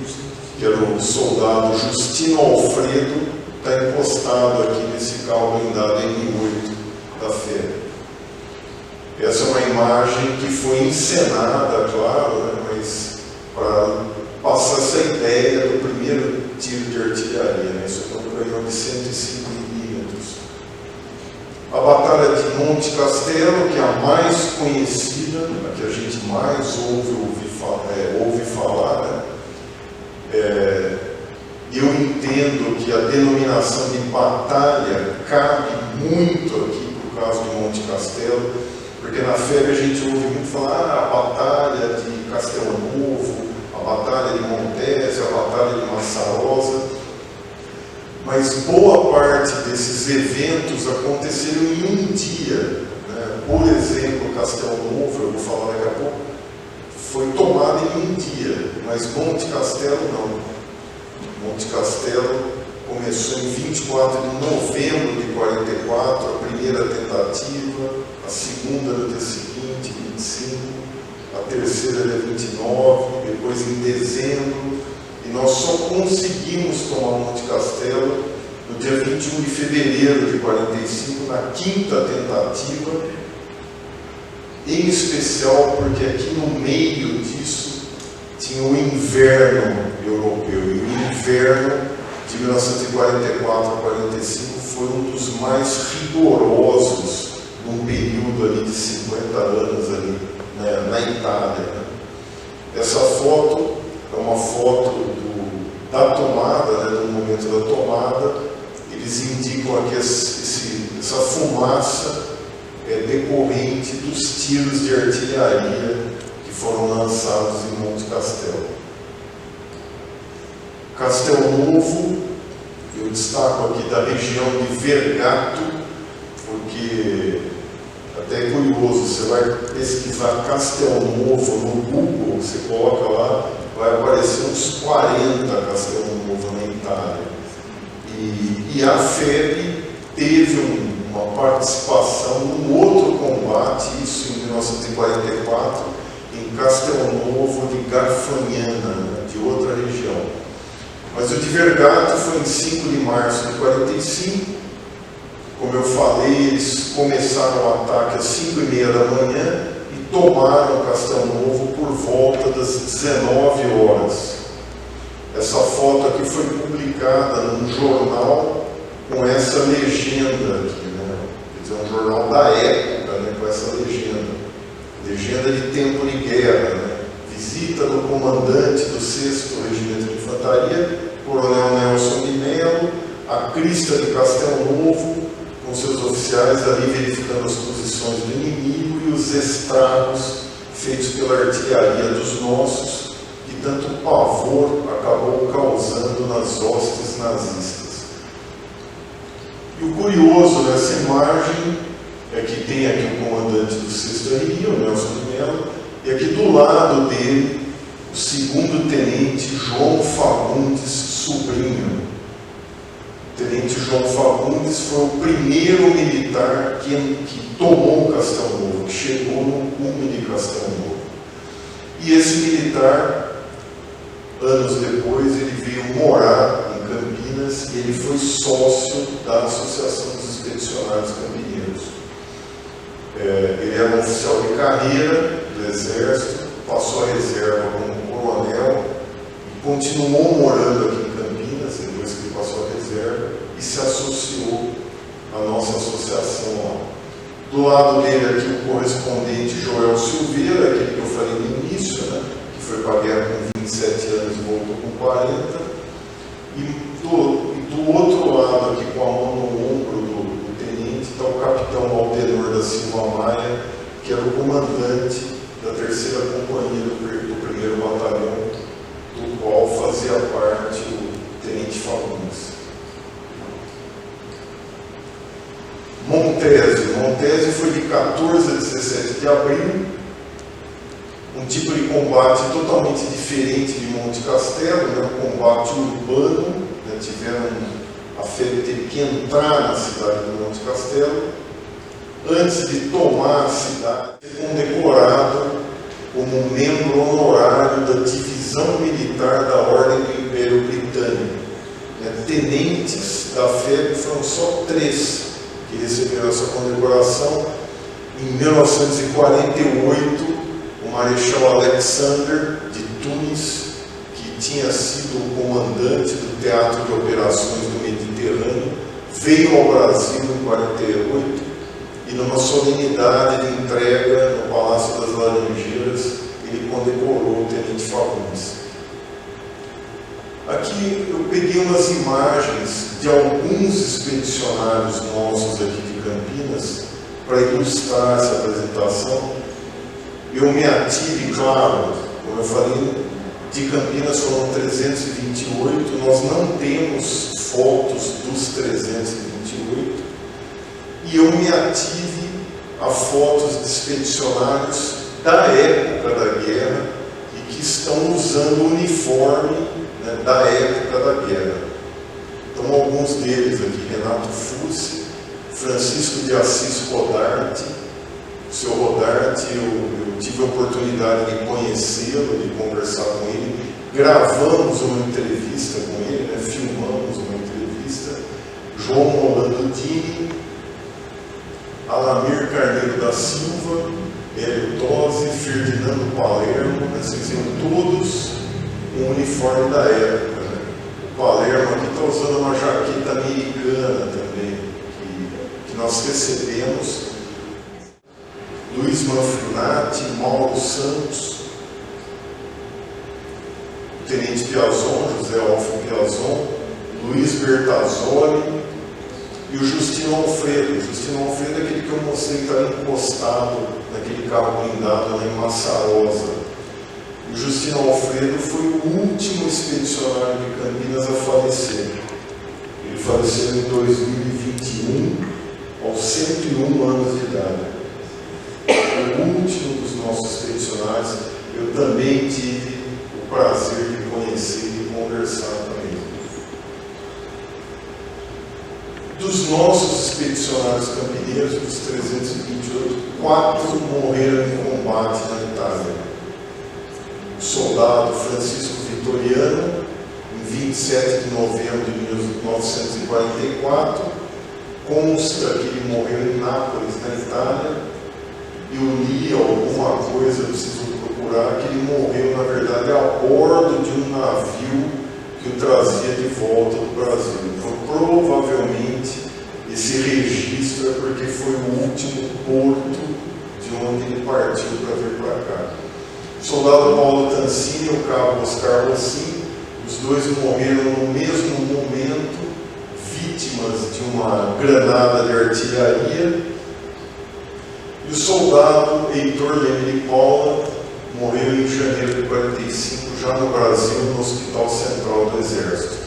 que era o soldado Justino Alfredo, está encostado aqui nesse carro blindado M8 da FEB. Essa é uma imagem que foi encenada, claro, né, mas para passar essa ideia do primeiro tiro de artilharia, né? Isso é um canhão de 105 milímetros. A Batalha de Monte Castelo, que é a mais conhecida, a que a gente mais ouve falar, né? Eu entendo que a denominação de batalha cabe muito aqui para o Castelo, porque na FEB a gente ouve muito falar a batalha de Castelo Novo, a batalha de Montese, a batalha de Massarosa, mas boa parte desses eventos aconteceram em um dia, né? Por exemplo, Castelo Novo, eu vou falar daqui a pouco, foi tomado em um dia, mas Monte Castelo não. Monte Castelo começou em 24 de novembro de 44, a primeira tentativa, a segunda no dia seguinte, 25, a terceira dia 29, depois em dezembro, e nós só conseguimos tomar Monte Castelo no dia 21 de fevereiro de 45, na quinta tentativa, em especial porque aqui no meio disso tinha o inverno europeu, e o inverno de 1944 a 45 foi um dos mais rigorosos num período ali de 50 anos ali, né, na Itália. Né? Essa foto é uma foto da tomada, né, do momento da tomada. Eles indicam aqui essa fumaça decorrente dos tiros de artilharia que foram lançados em Monte Castelo. Castelo Novo, eu destaco aqui da região de Vergato, porque até é curioso, você vai pesquisar Castelo Novo no Google, você coloca lá, vai aparecer uns 40 Castelo Novo na Itália. E a FEB teve uma participação num outro combate, isso em 1944, em Castelo Novo de Garfagnana, né, de outra região. Mas o de Vergato foi em 5 de março de 45. Como eu falei, eles começaram o ataque às 5h30 da manhã e tomaram Castelo Novo por volta das 19 horas. Essa foto aqui foi publicada num jornal com essa legenda aqui, né? Quer dizer, um jornal da época, né? Com essa legenda. Legenda de tempo de guerra, né? Visita do comandante do 6º Regimento de Infantaria, Coronel Nelson de Mello, a crista de Castelo Novo, com seus oficiais ali verificando as posições do inimigo e os estragos feitos pela artilharia dos nossos, que tanto pavor acabou causando nas hostes nazistas. E o curioso dessa imagem é que tem aqui o comandante do 6º RI, o Nelson de Mello, e aqui do lado dele, o 2º tenente João Fagundes Sobrinho. O tenente João Fagundes foi o primeiro militar que tomou Castelo Novo, que chegou no cume de Castelo Novo. E esse militar, anos depois, ele veio morar em Campinas e ele foi sócio da Associação dos Expedicionários Campineiros. Ele era um oficial de carreira do Exército, passou a reserva como coronel e continuou morando aqui em Campinas, depois que ele passou a reserva, e se associou à nossa associação lá. Do lado dele aqui o correspondente Joel Silveira, aquele que eu falei no início, né, que foi para a guerra com 27 anos e voltou com 40. E do outro lado aqui, com a mão no ombro do tenente, está o capitão Aldenor da Silva Maia, que era o comandante da 3ª Companhia do 1º Batalhão, do qual fazia parte o tenente Fagundes. Montese foi de 14 a 17 de abril, um tipo de combate totalmente diferente de Monte Castelo, né? Um combate urbano, né? A FEB teve que entrar na cidade de Monte Castelo. Antes de tomar a cidade, foi condecorado como membro honorário da Divisão Militar da Ordem do Império Britânico. Tenentes da FEB foram só 3 que receberam essa condecoração. Em 1948, o Marechal Alexander de Tunis, que tinha sido o comandante do Teatro de Operações do Mediterrâneo, veio ao Brasil em 1948 e numa solenidade de entrega no Palácio das Laranjeiras, ele condecorou o Tenente Fagundes. Aqui eu peguei umas imagens de alguns expedicionários nossos aqui de Campinas para ilustrar essa apresentação, eu me ative, claro, como eu falei, de Campinas foram 328, nós não temos fotos dos 328, e eu me ative a fotos de expedicionários da época da guerra e que estão usando o uniforme, né, da época da guerra. Então, alguns deles aqui, Renato Fussi, Francisco de Assis Rodarte. O seu Rodarte, eu tive a oportunidade de conhecê-lo, de conversar com ele, gravamos uma entrevista com ele, né, filmamos uma entrevista. João Rolando Dini, Alamir Carneiro da Silva, Hélio Tosi, Ferdinando Palermo, esses são todos um uniforme da época. Né? O Palermo aqui está usando uma jaqueta americana também, que nós recebemos. Luiz Manfrinati, Mauro Santos, o Tenente Piazon, José Alfio Piazon, Luiz Bertazzoli e o Justino Alfredo. O Justino Alfredo é aquele que eu mostrei que estava encostado naquele carro blindado lá em Massarosa. O Justino Alfredo foi o último expedicionário de Campinas a falecer. Ele faleceu em 2021, aos 101 anos de idade. O último dos nossos expedicionários, eu também tive o prazer de conhecer e conversar com ele. Dos nossos expedicionários campineiros, dos 328, 4 morreram em combate na Itália. O soldado Francisco Vitoriano, em 27 de novembro de 1944, consta que ele morreu em Nápoles, na Itália. Eu li alguma coisa, preciso procurar, que ele morreu, na verdade, a bordo de um navio que o trazia de volta do Brasil. Então, provavelmente, esse registro é porque foi o último porto de onde ele partiu para vir para cá. O soldado Paulo Tancini e o cabo Oscar Rossin, os dois morreram no mesmo momento, vítimas de uma granada de artilharia. E o soldado Heitor Leme de Paula morreu em janeiro de 45, já no Brasil, no Hospital Central do Exército.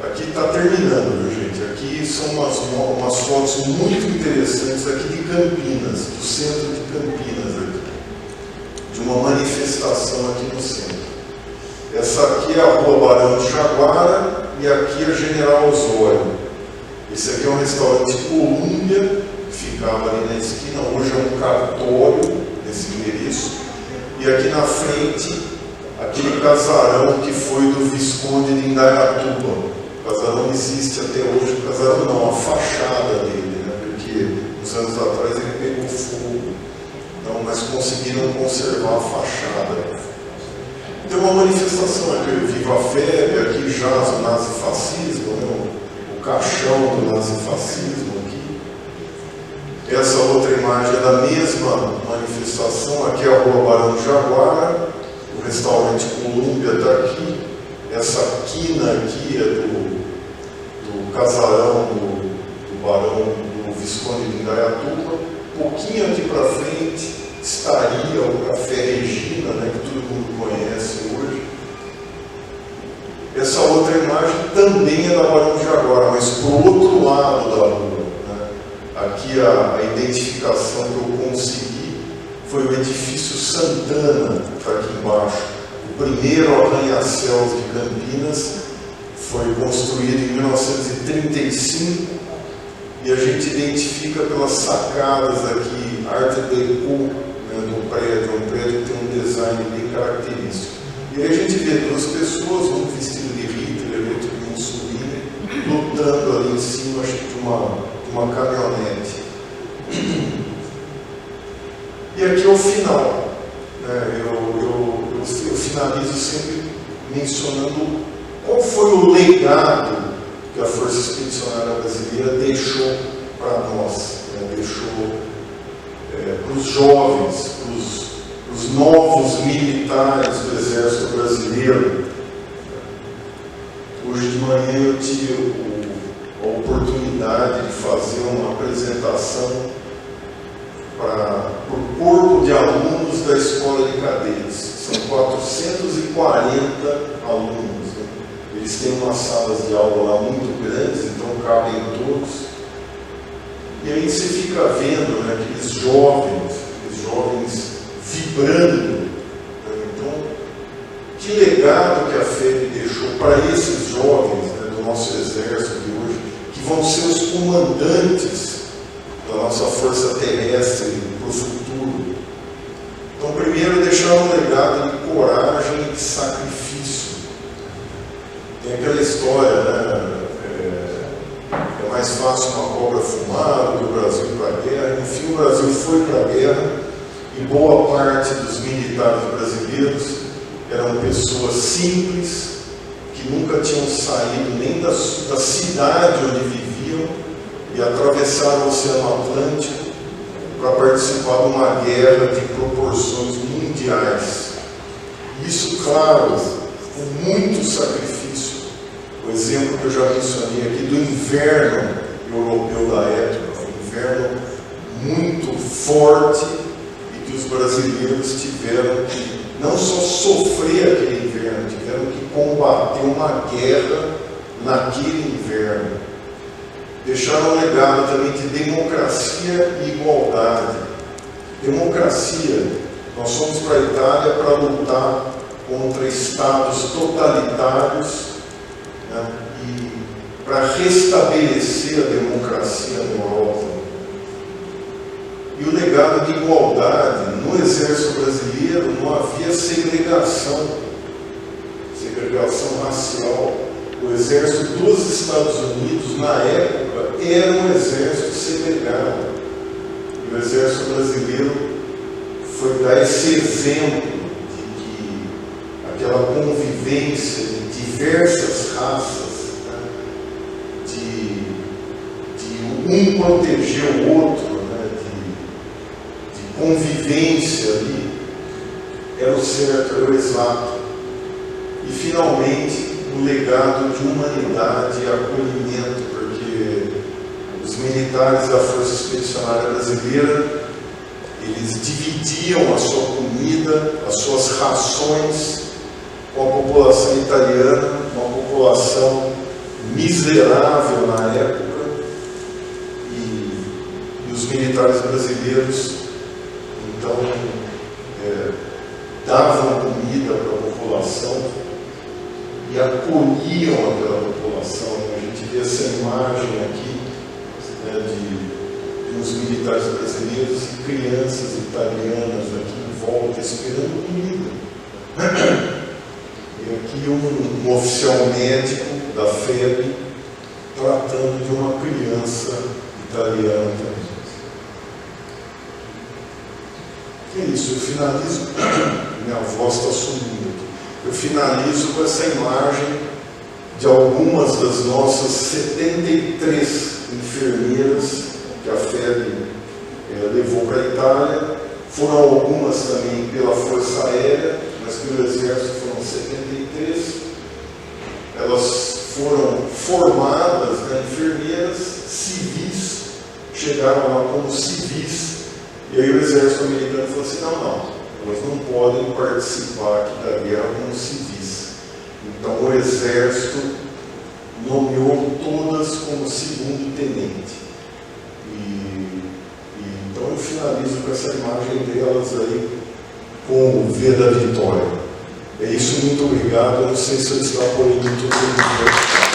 Aqui está terminando, viu, gente? Aqui são umas fotos muito interessantes aqui de Campinas, do centro de Campinas, aqui, de uma manifestação aqui no centro. Essa aqui é a Rua Barão de Jaguara e aqui é General Osório. Esse aqui é um restaurante Colômbia, ficava ali na esquina, hoje é um cartório nesse endereço, e aqui na frente, aquele casarão que foi do Visconde de Indaiatuba. O casarão existe até hoje, o casarão não, a fachada dele, né? Porque uns anos atrás ele pegou fogo, então, mas conseguiram conservar a fachada. Tem uma manifestação aqui, Viva a Febre, aqui jaz o nazifascismo, né? O caixão do nazifascismo. Essa outra imagem é da mesma manifestação, aqui é a Rua Barão de Jaguara, o restaurante Colômbia está aqui, essa quina aqui é do casarão do Barão do Visconde de Indaiatuba. Um pouquinho aqui para frente estaria o Café Regina, né, que todo mundo conhece hoje. Essa outra imagem também é da Barão de Jaguara, mas para o outro lado da rua. Aqui a identificação que eu consegui foi o edifício Santana, que está aqui embaixo. O primeiro arranha-céus de Campinas foi construído em 1935 e a gente identifica pelas sacadas aqui, Art Deco, né, do prédio. Um prédio que tem um design bem característico. E aí a gente vê duas pessoas, um vestido de Hitler, outro de Mussolini, lutando ali em cima, acho que de uma caminhonete. E aqui é o final. Né? Eu finalizo sempre mencionando qual foi o legado que a Força Expedicionária Brasileira deixou para nós, né? Deixou para os jovens, para os novos militares do Exército Brasileiro. Hoje de manhã eu tive a oportunidade de fazer uma apresentação para o corpo de alunos da Escola de Cadetes. São 440 alunos. Né? Eles têm umas salas de aula lá muito grandes, então cabem todos. E aí você fica vendo, né, aqueles jovens vibrando. Né? Então, que legado que a FEB deixou para esses jovens, né, do nosso exército de hoje, que vão ser os comandantes da nossa força terrestre para o futuro. Então, primeiro, deixar um legado de coragem e de sacrifício. Tem aquela história, né? É mais fácil uma cobra fumar do que o Brasil ir para a guerra. Enfim, o Brasil foi para a guerra e boa parte dos militares brasileiros eram pessoas simples, que nunca tinham saído nem da cidade onde viviam e atravessaram o Oceano Atlântico para participar de uma guerra de proporções mundiais. Isso, claro, com muito sacrifício. O exemplo que eu já mencionei aqui do inverno europeu da época, um inverno muito forte e que os brasileiros tiveram que não só sofrer aquele inverno, tiveram que combater uma guerra naquele inverno. Deixaram um legado também de democracia e igualdade. Democracia, nós fomos para a Itália para lutar contra estados totalitários, né, e para restabelecer a democracia na Europa. E o legado de igualdade, no exército brasileiro não havia segregação racial. O exército dos Estados Unidos, na época, era um exército segregado. E o exército brasileiro foi dar esse exemplo de que aquela convivência de diversas raças, né, de um proteger o outro, né, de convivência ali, era o certo, era o exato. E finalmente, um legado de humanidade e acolhimento, porque os militares da Força Expedicionária Brasileira, eles dividiam a sua comida, as suas rações com a população italiana, uma população miserável na época, e os militares brasileiros, então, davam comida para a população e acolhiam aquela população. A gente vê essa imagem aqui, né, de uns militares brasileiros e crianças italianas aqui em volta esperando comida. E aqui um oficial médico da FEB tratando de uma criança italiana também. Que é isso, eu finalizo, minha voz está sumindo aqui. Eu finalizo com essa imagem de algumas das nossas 73 enfermeiras que a FEB levou para a Itália. Foram algumas também pela Força Aérea, mas pelo Exército foram 73. Elas foram formadas, né, enfermeiras civis, chegaram lá como civis, e aí o Exército americano falou assim, não, elas não podem participar aqui da guerra como civis. Então o Exército nomeou todas como segundo-tenente. Então eu finalizo com essa imagem delas aí com o V da vitória. É isso, muito obrigado. Eu não sei se eu extrapolei muito tempo.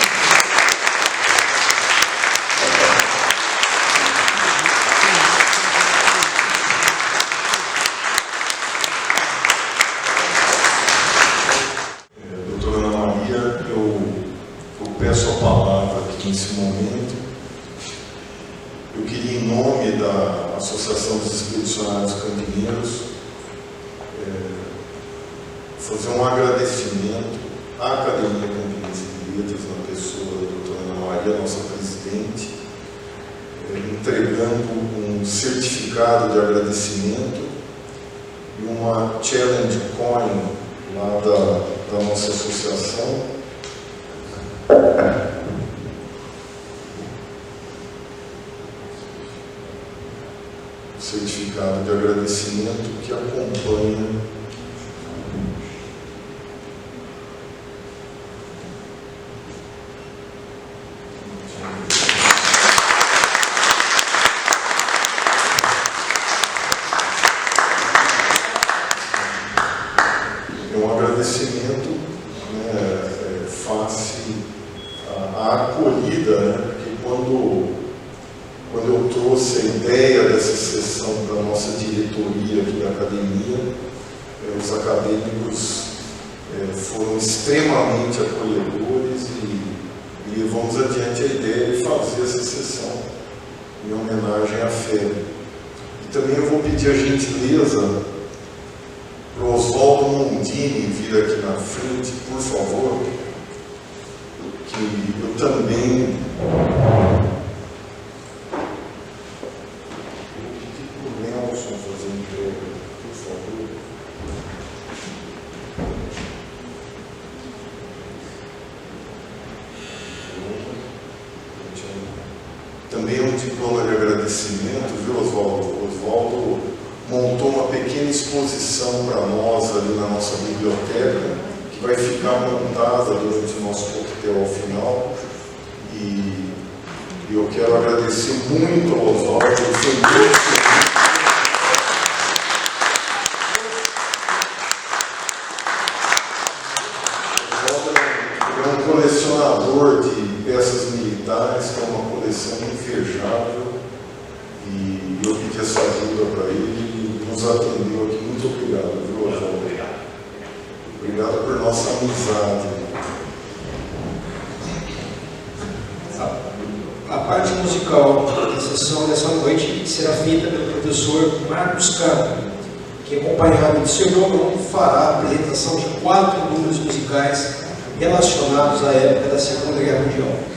Peço a palavra aqui nesse momento. Eu queria, em nome da Associação dos Expedicionários Campineiros, fazer um agradecimento à Academia Campinense de Letras, na pessoa da doutora Ana Maria, nossa presidente, entregando um certificado de agradecimento e uma challenge coin lá da nossa associação. certificado de agradecimento que acompanha face a acolhida, né? Porque quando eu trouxe a ideia dessa sessão para a nossa diretoria aqui da academia, os acadêmicos foram extremamente acolhedores e levamos adiante a ideia de fazer essa sessão em homenagem à fé. E também eu vou pedir a gentileza para o Oswaldo Mondini vir aqui na frente, por favor, que eu também vou pedir para o Nelson fazer um entrega, por favor. Também é um diploma de agradecimento, viu, Oswaldo? O Oswaldo montou uma pequena exposição para nós ali na nossa biblioteca, que vai ficar montada durante o nosso coquetel ao final. E eu quero agradecer muito ao Oswaldo, ele foi muito feliz. Ele é um colecionador de peças militares, que é uma coleção invejável, e eu pedi essa ajuda para ele. Nos atendeu aqui. Muito obrigado, viu, Oswaldo? Obrigado por nossa amizade. A parte musical da sessão dessa noite será feita pelo professor Marcos Cano, que, acompanhado de seu irmão, fará a apresentação de 4 números musicais relacionados à época da Segunda Guerra Mundial.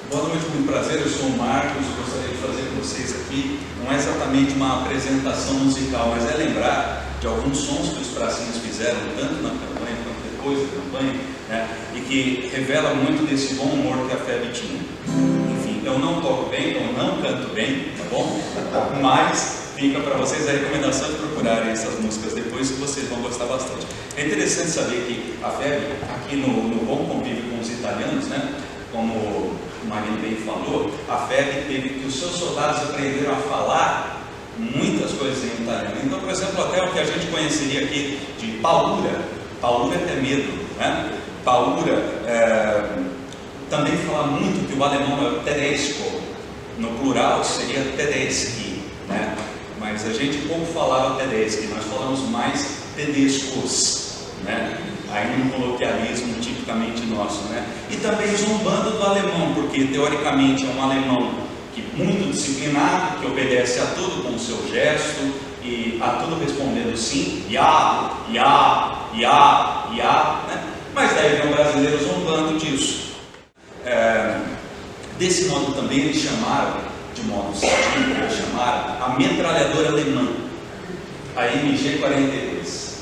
Boa noite, muito prazer, eu sou o Marcos, gostaria de fazer com vocês aqui, não é exatamente uma apresentação musical, mas é lembrar de alguns sons que os pracinhos fizeram, tanto na campanha quanto depois da campanha, né, e que revela muito desse bom humor que a FEB tinha. Enfim, eu não toco bem, eu não canto bem, tá bom? Mas fica para vocês a recomendação de procurarem essas músicas depois, que vocês vão gostar bastante. É interessante saber que a FEB, aqui no Bom Convívio com os Italianos, né, como o Marino bem falou, a FEB teve que os seus soldados aprenderam a falar muitas coisas em italiano. Então, por exemplo, até o que a gente conheceria aqui de paura, paura é ter medo, né? Paura também fala muito que o alemão é o tedesco, no plural seria tedeschi, né? Mas a gente pouco falava tedeschi, nós falamos mais tedescos, né? Aí num coloquialismo tipicamente nosso, né? E também zombando do alemão, porque teoricamente é um alemão que muito disciplinado, que obedece a tudo com o seu gesto e a tudo respondendo sim, ya, né? Mas daí vem um brasileiro zombando disso. Desse modo também eles chamaram, de modo satírico, eles chamaram a metralhadora alemã, a MG-42.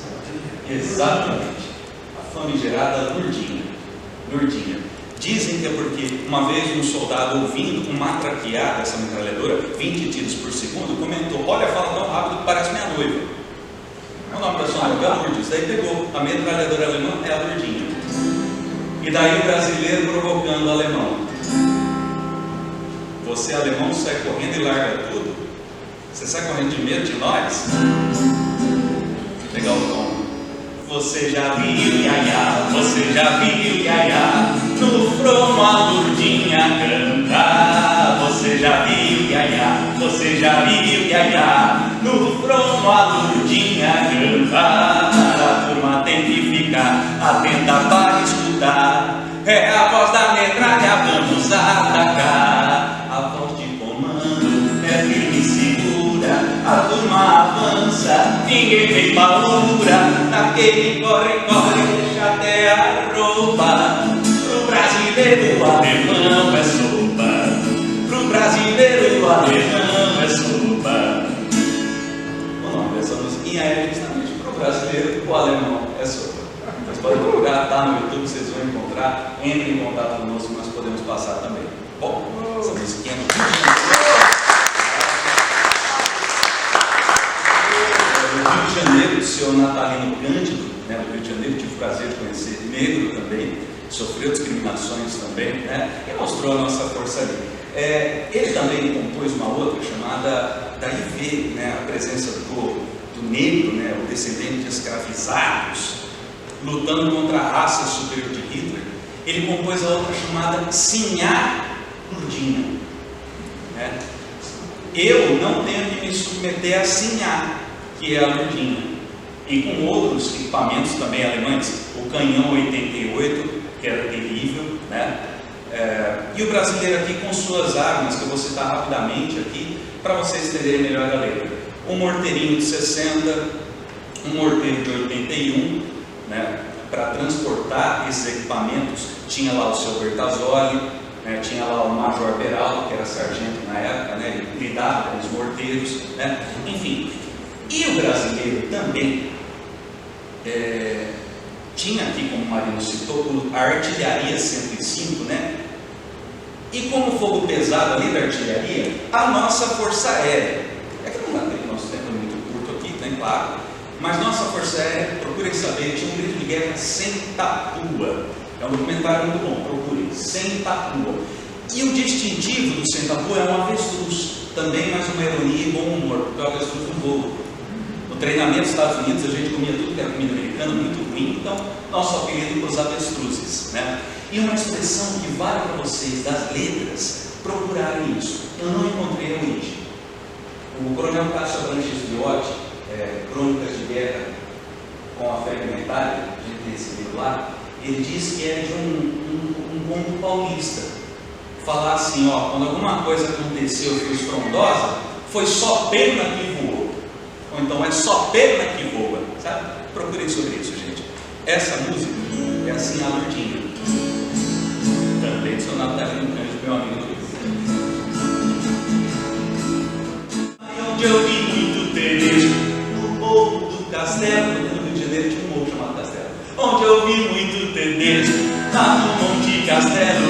Exatamente. Famigerada Lurdinha. Dizem que é porque uma vez um soldado, ouvindo uma matraquear dessa metralhadora, 20 tiros por segundo, comentou: olha, fala tão rápido que parece minha noiva. O nome da sua noiva é Lourdes. Daí pegou a metralhadora alemã, é a Lurdinha. E daí o brasileiro provocando o alemão: você alemão sai correndo e larga tudo? Você sai correndo de medo de nós? Pegar o tom. Você já viu, iaia, você já viu, iaia, no frono a Lurdinha cantar. Você já viu, iaia, você já viu, iaia, no frono a Lurdinha cantar. A turma tem que ficar atenta para escutar, é a voz da metralha, vamos atacar. A voz de comando é firme e segura, a turma avança ninguém tem paura, naquele corre-corre deixa até a roupa. Pro brasileiro o alemão é sopa, pro brasileiro o alemão é sopa. O nome dessa musiquinha é justamente pro brasileiro o alemão é sopa. Vocês podem procurar, tá no YouTube, vocês vão encontrar. Entre em contato conosco, nós podemos passar também. Bom, essa musiquinha no Rio de Janeiro, o senhor Natalino Cândido, né, do Rio de Janeiro, tive o prazer de conhecer, negro também, sofreu discriminações também, né, e mostrou a nossa força ali. Ele também compôs uma outra chamada daí vê, né, a presença do negro, né, o descendente de escravizados, lutando contra a raça superior de Hitler. Ele compôs a outra chamada Sinhá Lurdinha, né? Eu não tenho que me submeter a Sinhá, que é a Lurdinha, e com outros equipamentos também alemães, o canhão 88, que era terrível, né? E o brasileiro aqui com suas armas, que eu vou citar rapidamente aqui, para vocês entenderem melhor a letra. Um morteirinho de 60, um morteiro de 81, né? Para transportar esses equipamentos, tinha lá o seu Bertazzoli, né? Tinha lá o Major Beraldo, que era sargento na época, né? Ele lidava com os morteiros, né? Enfim. E o brasileiro também tinha aqui, como o Marino citou, a artilharia 105, né? E como fogo pesado ali da artilharia, a nossa força aérea. É que não dá tempo, nosso tempo é muito curto aqui, né? Claro. Mas nossa força aérea, procurem saber, tinha um grito de guerra sem tatua. É um documentário muito bom, procurem, sem tatua. E o distintivo do sem tatua é um avestruz. Também mais uma ironia e bom humor, porque o avestruz não voa. No treinamento dos Estados Unidos a gente comia tudo que era comida americana, muito ruim, então nosso apelido para os avestruzes, né? E uma expressão que vale para vocês das letras, procurarem isso. Eu não encontrei a origem. O coronel Cássio Abranches Viotti, Crônicas de Guerra com a Febre Metálica, a gente tem esse livro lá, ele diz que é de um conto paulista. Falar assim, ó, quando alguma coisa aconteceu e foi estrondosa, foi só pena que voou. Ou então é só pena que voa, sabe? Procurem sobre isso, gente. Essa música é assim a Lurdinha. Também do seu Natalino Cândido, meu amigo do Rio. Onde eu vi muito Tereza, no Morro do Castelo, no Rio de Janeiro tinha um morro chamado Castelo. Onde eu vi muito Tereza, lá no Monte Castelo.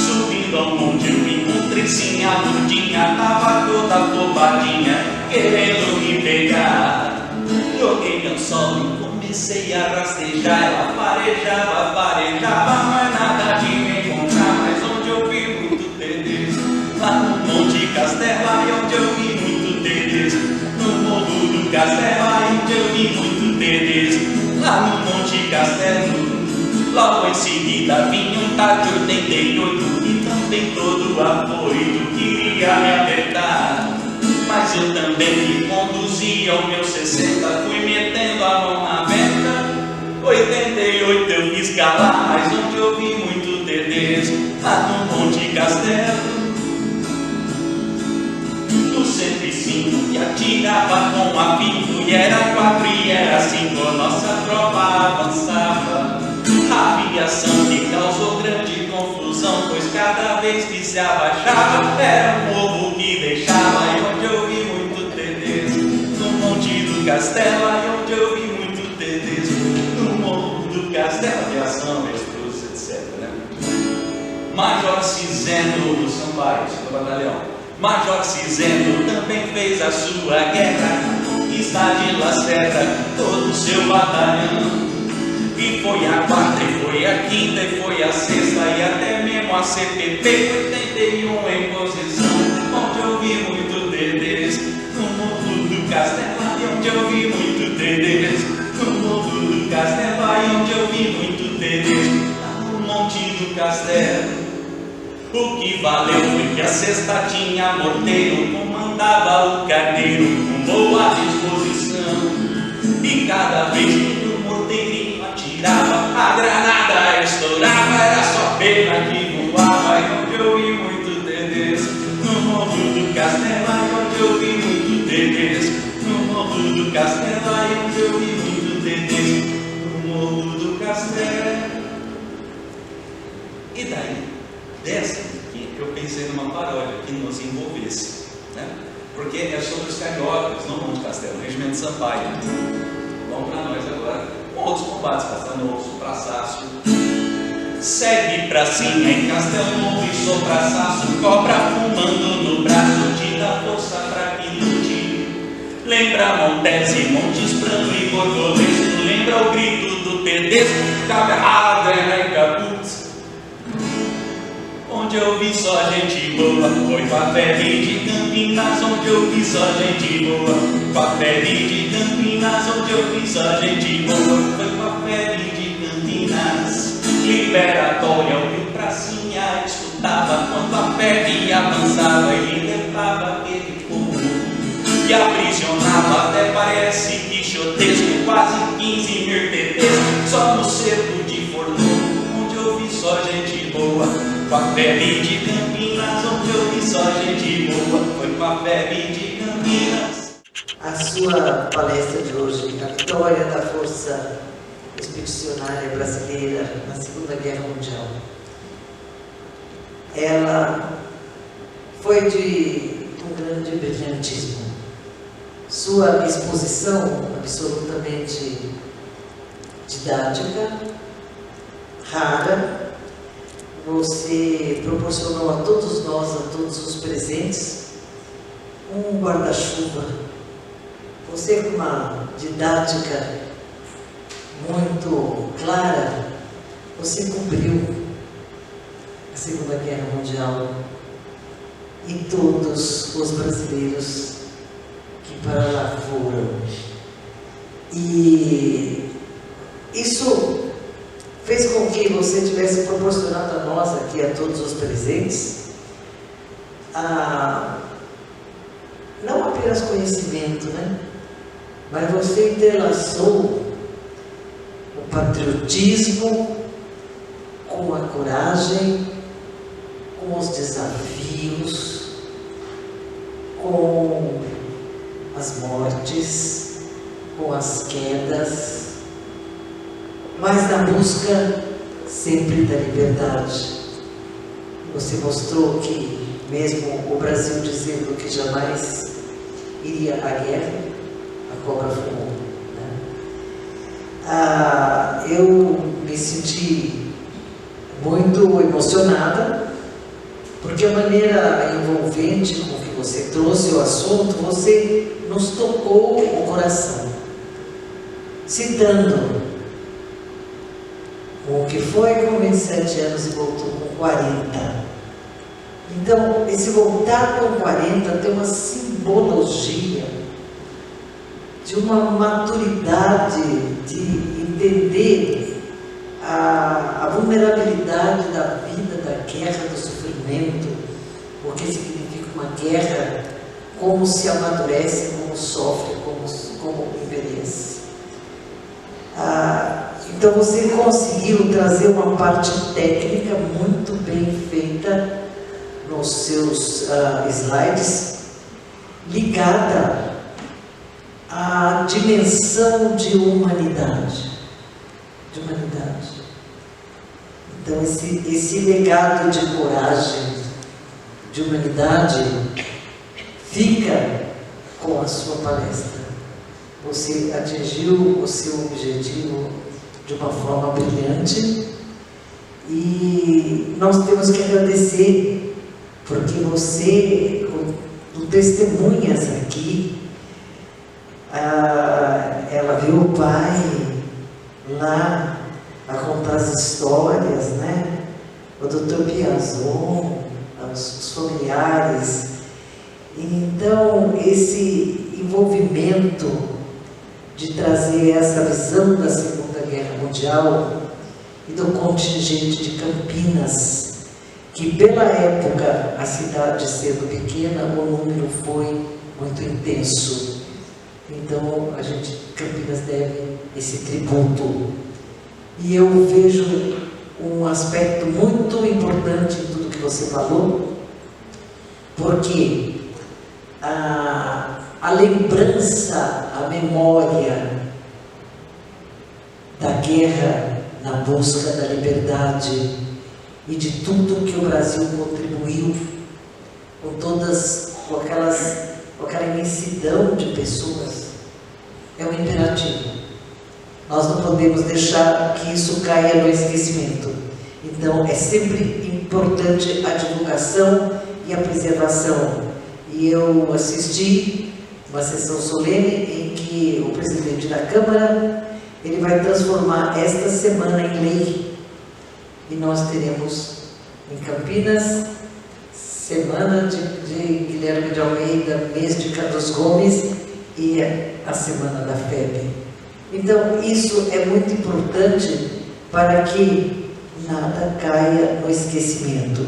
Subindo ao monte eu encontrei sim a Lurdinha, tava toda afobadinha, querendo me pegar. Joguei anzol e comecei a rastejar, ela farejava, não é nada de me encontrar, mas onde eu vi muito Tereza, lá no Monte Castelo, aí onde eu vi muito Tereza, no Morro do Castelo, aí onde eu vi muito Tereza, lá no Monte Castelo. Logo em seguida vinha um TAC 88 e também todo apoio queria me apertar. Mas eu também que conduzia o meu 60, fui metendo a mão na venta. 88 eu fiz calar, mas onde eu vi muito Tereza, lá no Monte Castelo. No 105 que atirava com afinco, e era 4 e era 5, nossa tropa avançava. Aviação que causou grande confusão, pois cada vez que se abaixava era um morro que deixava. E onde eu vi muito Tereza, no Monte do Castelo, e onde eu vi muito Tereza, no Morro do Castelo. Aviação, avestruz, etc, né? Major Cisendo do Sampaio, do batalhão. Major Cisendo também fez a sua guerra, conquista de Lacerda, todo o seu batalhão. E foi a 4, e foi a 5ª, e foi a 6ª, e até mesmo a CPP 81 em posição. Onde eu vi muito Tereza, no Morro do Castelo, e onde eu vi muito Tereza, no Morro do Castelo, e onde eu vi muito Tereza, lá no Monte do Castelo. O que valeu foi que a 6ª tinha morteiro, comandava o carneiro com boa disposição. E cada vez que o morteirinho atirava, a granada estourava, era só pena que voava. E onde eu vi muito Tereza, no Morro do Castelo, e onde eu vi muito Tereza, no Morro do Castelo, aí onde eu vi muito Tedesco, no Morro do Castelo. E daí, dessa aqui, eu pensei numa paródia que nos envolvesse, né? Porque é sobre os cariocas, não Monte Castelo, Regimento Sampaio. Vamos para nós agora, com outros combates, Castanhoso, Praçácio. Segue pra cima em Castelo Novo e Sopraçaço, cobra fumando no braço, te dá força pra que lute. Lembra Montes e Montes Prano e Borbolesco, lembra o grito do Tedesco, cagarrada é capuz. Onde eu vi só gente boa, foi com a pele de Campinas, onde eu vi só gente boa, com a pele de Campinas, onde eu vi só gente boa, foi com a pele de Campinas. Liberatória, o Rio Pracinha escutava quando a pele avançava e libertava aquele povo e aprisionava, até parece quixotesco, quase 15 mil TTs, só no cerco de Forno, onde eu vi só gente boa, com a pele de Campinas, onde eu vi só gente boa, foi com a pele de Campinas. A sua palestra de hoje, a vitória da força expedicionária brasileira na Segunda Guerra Mundial, ela foi de um grande brilhantismo. Sua exposição absolutamente didática, rara. Você proporcionou a todos nós, a todos os presentes, um guarda-chuva. Você, com uma didática muito clara, você cobriu a Segunda Guerra Mundial e todos os brasileiros que para lá foram. E isso fez com que você tivesse proporcionado a nós, aqui a todos os presentes, não apenas conhecimento, né? Mas você entrelaçou o patriotismo com a coragem, com os desafios, com as mortes, com as quedas, mas na busca sempre da liberdade. Você mostrou que, mesmo o Brasil dizendo que jamais iria à guerra, a cobra fumou, né? Eu me senti muito emocionada, porque a maneira envolvente com que você trouxe o assunto, você nos tocou o coração, citando o que foi com 27 anos e voltou com 40. Então, esse voltar com 40 tem uma simbologia de uma maturidade, de entender a vulnerabilidade da vida, da guerra, do sofrimento, o que significa uma guerra, como se amadurece, como sofre, como envelhece. Então você conseguiu trazer uma parte técnica muito bem feita nos seus slides, ligada à dimensão de humanidade. Então esse legado de coragem, de humanidade, fica com a sua palestra. Você atingiu o seu objetivo de uma forma brilhante e nós temos que agradecer, porque você, com testemunhas aqui, ela viu o pai lá a contar as histórias, né? O Dr. Piazon, os familiares. Então, esse envolvimento de trazer essa visão da Segunda Guerra Mundial e do contingente de Campinas, que pela época, a cidade sendo pequena, o número foi muito intenso. Então, Campinas deve esse tributo. E eu vejo um aspecto muito importante em tudo que você falou, porque a lembrança a memória da guerra na busca da liberdade e de tudo que o Brasil contribuiu com aquela imensidão de pessoas, é um imperativo. Nós não podemos deixar que isso caia no esquecimento. Então, é sempre importante a divulgação e a preservação. E eu assisti uma sessão solene em que o presidente da Câmara, ele vai transformar esta semana em lei. E nós teremos em Campinas, semana de Guilherme de Almeida, mês de Carlos Gomes e a semana da FEB. Então, isso é muito importante para que nada caia no esquecimento.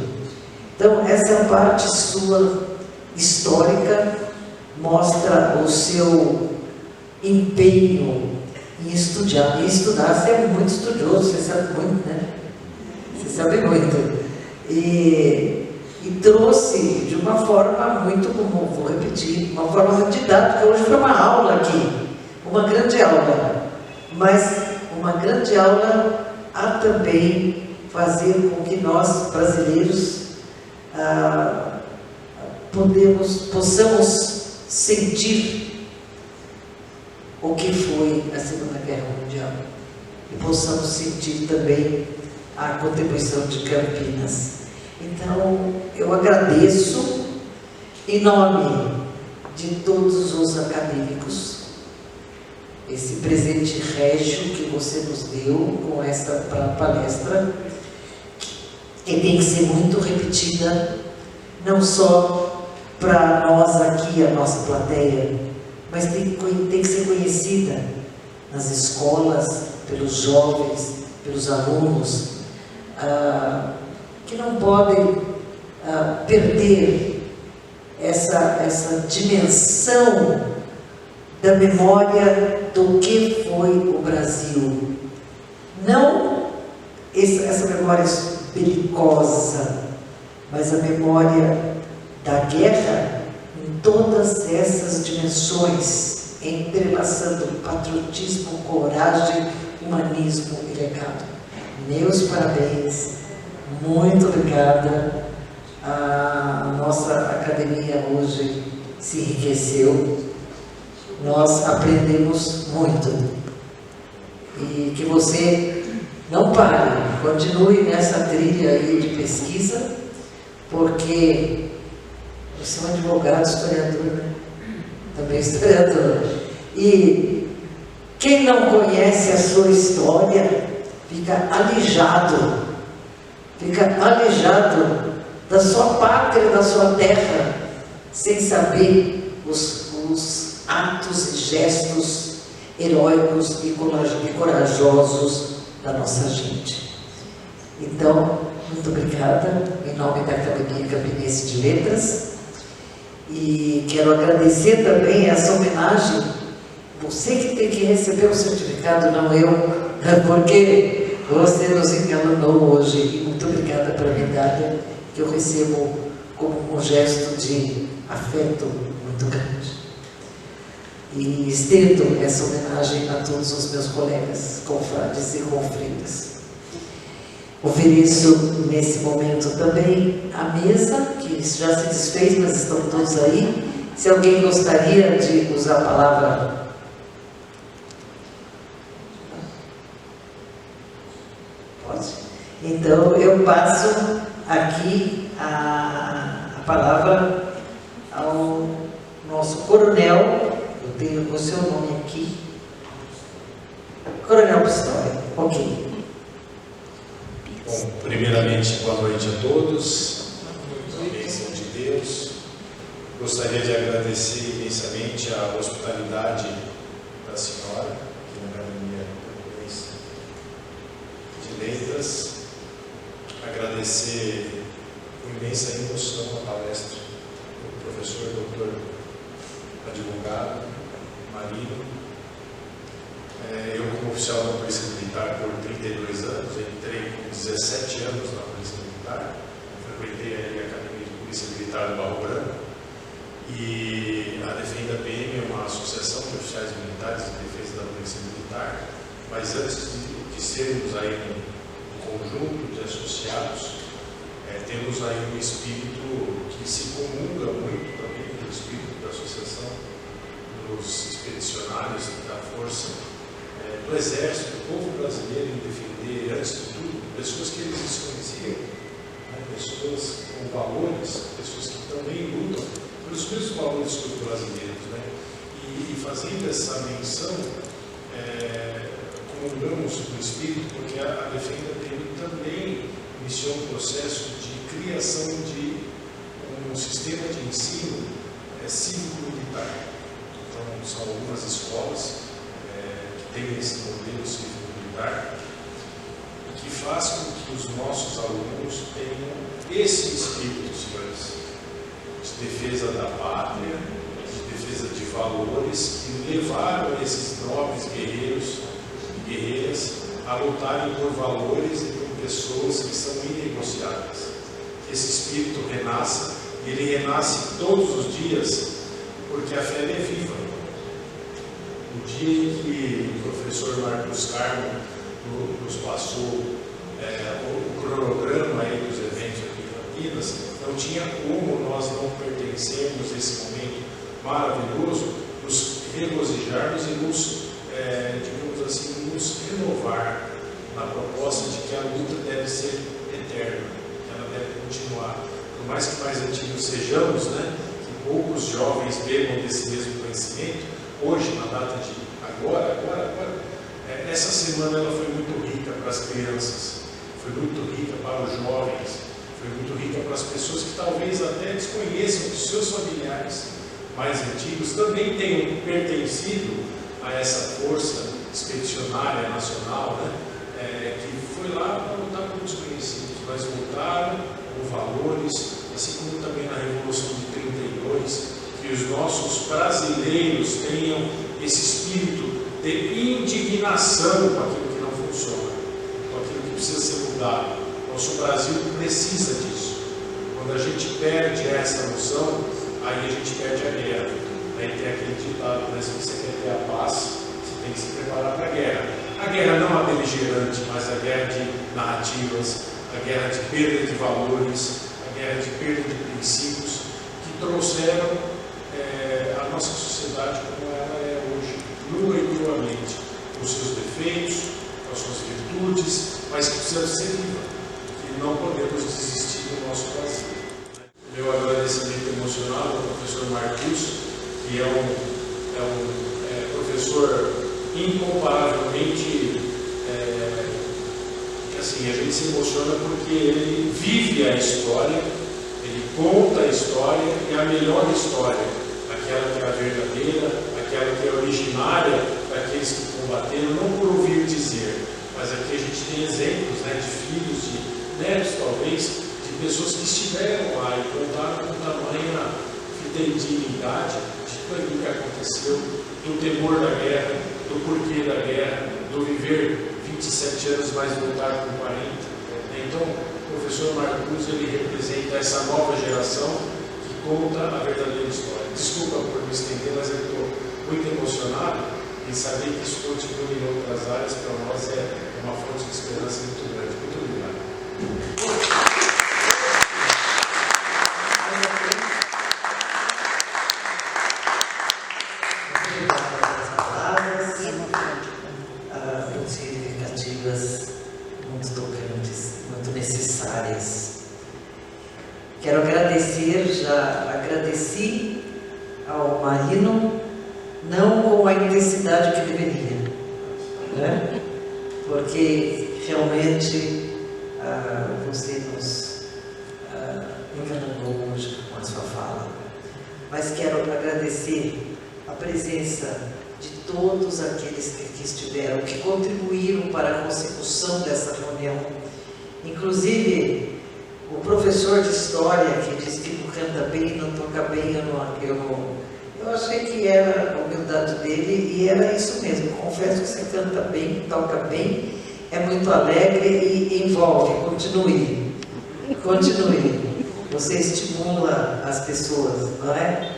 Então, essa parte sua histórica mostra o seu empenho em estudar. E estudar, você é muito estudioso, você sabe muito, né? Você sabe muito. E trouxe de uma forma muito, como vou repetir, uma forma muito didática. Hoje foi uma aula aqui, uma grande aula, mas uma grande aula a também fazer com que nós, brasileiros, possamos sentir o que foi a Segunda Guerra Mundial e possamos sentir também a contribuição de Campinas. Então, eu agradeço em nome de todos os acadêmicos esse presente régio que você nos deu com esta palestra, que tem que ser muito repetida, não só para nós aqui, a nossa plateia, mas tem que ser conhecida nas escolas, pelos jovens, pelos alunos, que não podem perder essa dimensão da memória do que foi o Brasil. Não essa memória belicosa, mas a memória da guerra em todas essas dimensões, entrelaçando patriotismo, coragem, humanismo e legado. Meus parabéns, muito obrigada. A nossa academia hoje se enriqueceu, nós aprendemos muito. E que você não pare, continue nessa trilha aí de pesquisa, porque você é um advogado, historiador, né? Também historiador. E quem não conhece a sua história fica alijado da sua pátria, da sua terra, sem saber os atos e gestos heróicos e corajosos da nossa gente. Então, muito obrigada, em nome da Academia Campinense de Letras, e quero agradecer também essa homenagem, você que tem que receber o certificado, não eu, porque você nos enganou hoje, e muito obrigada pela medalha que eu recebo como um gesto de afeto muito grande. E estendo essa homenagem a todos os meus colegas, confrades e confritas. Ofereço nesse momento também a mesa, que já se desfez, mas estão todos aí. Se alguém gostaria de usar a palavra... Pode? Então, eu passo aqui a palavra ao nosso coronel. Eu tenho o seu nome aqui. Coronel Pistori. Ok. Bom, primeiramente, boa noite a todos. A bênção de Deus. Gostaria de agradecer imensamente a hospitalidade da senhora aqui na Academia de Letras. Agradecer com imensa emoção a palestra do professor doutor advogado Marino. Eu, como oficial da Polícia Militar por 32 anos, entrei com 17 anos na Polícia Militar, frequentei a Academia de Polícia Militar do Barro Branco, E a Defenda PM é uma associação de oficiais militares de defesa da Polícia Militar, mas antes de sermos aí um conjunto de associados, temos aí um espírito que se comunga muito também com o espírito da associação dos expedicionários da Força do Exército, do povo brasileiro, em defender, antes de tudo, pessoas que eles desconheciam, né? Pessoas com valores, pessoas que também lutam pelos mesmos valores que os brasileiros. Né? E fazendo essa menção, comungamos do espírito, porque a Defenda PM também iniciou um processo de criação de um sistema de ensino cívico-militar. Então, são algumas escolas que têm esse modelo cívico-militar e que faz com que os nossos alunos tenham esse espírito, senhores, de defesa da pátria, de defesa de valores, e levaram esses nobres guerreiros e guerreiras a lutarem por valores e por pessoas que são inegociáveis. Que esse espírito renasça, e ele renasce todos os dias, porque a fé é viva. O dia em que o professor Marcos Carmo nos passou o cronograma aí dos eventos aqui em Campinas, não tinha como nós não pertencermos a esse momento maravilhoso, nos regozijarmos e nos, digamos assim, nos renovar na proposta de que a luta deve ser eterna, que ela deve continuar. Por mais que mais antigos sejamos, né, que poucos jovens bebam desse mesmo conhecimento, hoje, na data de agora, essa semana ela foi muito rica para as crianças, foi muito rica para os jovens, foi muito rica para as pessoas que talvez até desconheçam que os seus familiares mais antigos também tenham pertencido a essa força expedicionária nacional, né? Que foi lá para lutar por desconhecidos, mas lutaram por valores, assim como também na Revolução de 32, que os nossos brasileiros tenham esse espírito de indignação com aquilo que não funciona, com aquilo que precisa ser mudado. Nosso Brasil precisa disso. Quando a gente perde essa noção, aí a gente perde a guerra. Aí tem aquele ditado, né? Se você quer ter a paz, você tem que se preparar para a guerra. A guerra não a beligerante, mas a guerra de narrativas, a guerra de perda de valores, a guerra de perda de princípios, que trouxeram a nossa sociedade como ela é hoje, nua e cruamente, com seus defeitos, com as suas virtudes, mas que precisa ser viva, e não podemos desistir do nosso Brasil. Meu agradecimento emocional ao professor Marcos, que é um professor incomparavelmente, assim, a gente se emociona porque ele vive a história, ele conta a história, e a melhor história, aquela que é a verdadeira, aquela que é originária daqueles que combateram, não por ouvir dizer, mas aqui a gente tem exemplos, né, de filhos, de netos talvez, de pessoas que estiveram lá e contaram com tamanha fidedignidade de tudo aquilo que aconteceu, do temor da guerra, do porquê da guerra, do viver 27 anos mais voltar com 40. Então, o professor Marcos, ele representa essa nova geração que conta a verdadeira história. Desculpa por me estender, mas eu estou muito emocionado em saber que isso continua em outras áreas. Para nós é uma fonte de esperança muito grande. Muito obrigado. Muito tocantes, muito necessárias. Quero agradecer, já agradeci ao Marino, não com a intensidade que deveria, né? Porque realmente você nos enganou hoje com a sua fala. Mas quero agradecer a presença de todos aqueles que aqui estiveram, que contribuíram para a consecução dessa reunião. Inclusive, o professor de História, que disse que não canta bem, não toca bem, eu achei que era a humildade dele, e era isso mesmo. Confesso que você canta bem, toca bem, é muito alegre e envolve. Continue. Você estimula as pessoas, não é?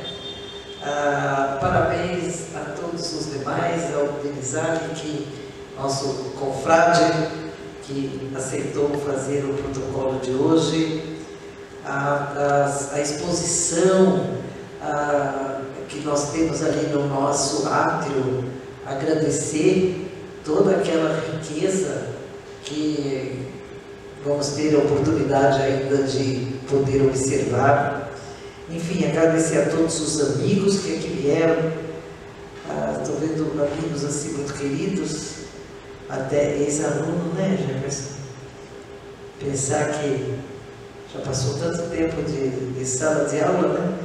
Parabéns a todos os demais, ao Denizali, que nosso confrade, que aceitou fazer o protocolo de hoje, a exposição que nós temos ali no nosso átrio, agradecer toda aquela riqueza que vamos ter a oportunidade ainda de poder observar. Enfim, agradecer a todos os amigos que aqui vieram. Estou vendo amigos assim muito queridos, até ex-aluno, né, Jefferson? Pensar que já passou tanto tempo de sala de aula, né?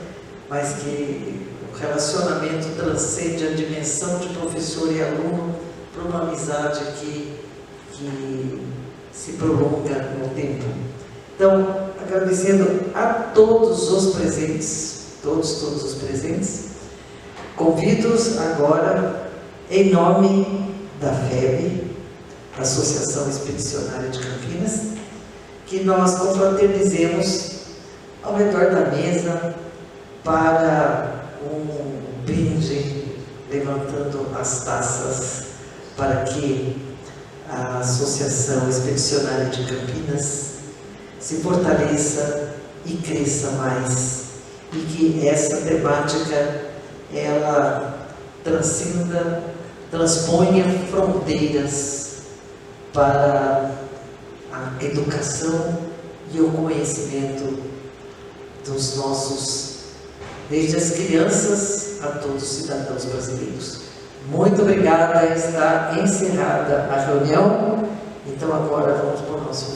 Mas que o relacionamento transcende a dimensão de professor e aluno para uma amizade que se prolonga no tempo. Então, agradecendo a todos os presentes, todos os presentes, convido-os agora, em nome da FEB, Associação Expedicionária de Campinas, que nós confraternizemos ao redor da mesa para um brinde, levantando as taças para que a Associação Expedicionária de Campinas se fortaleça e cresça mais, e que essa temática ela transponha fronteiras para a educação e o conhecimento dos nossos, desde as crianças a todos os cidadãos brasileiros. Muito obrigada, está encerrada a reunião. Então agora vamos para o nosso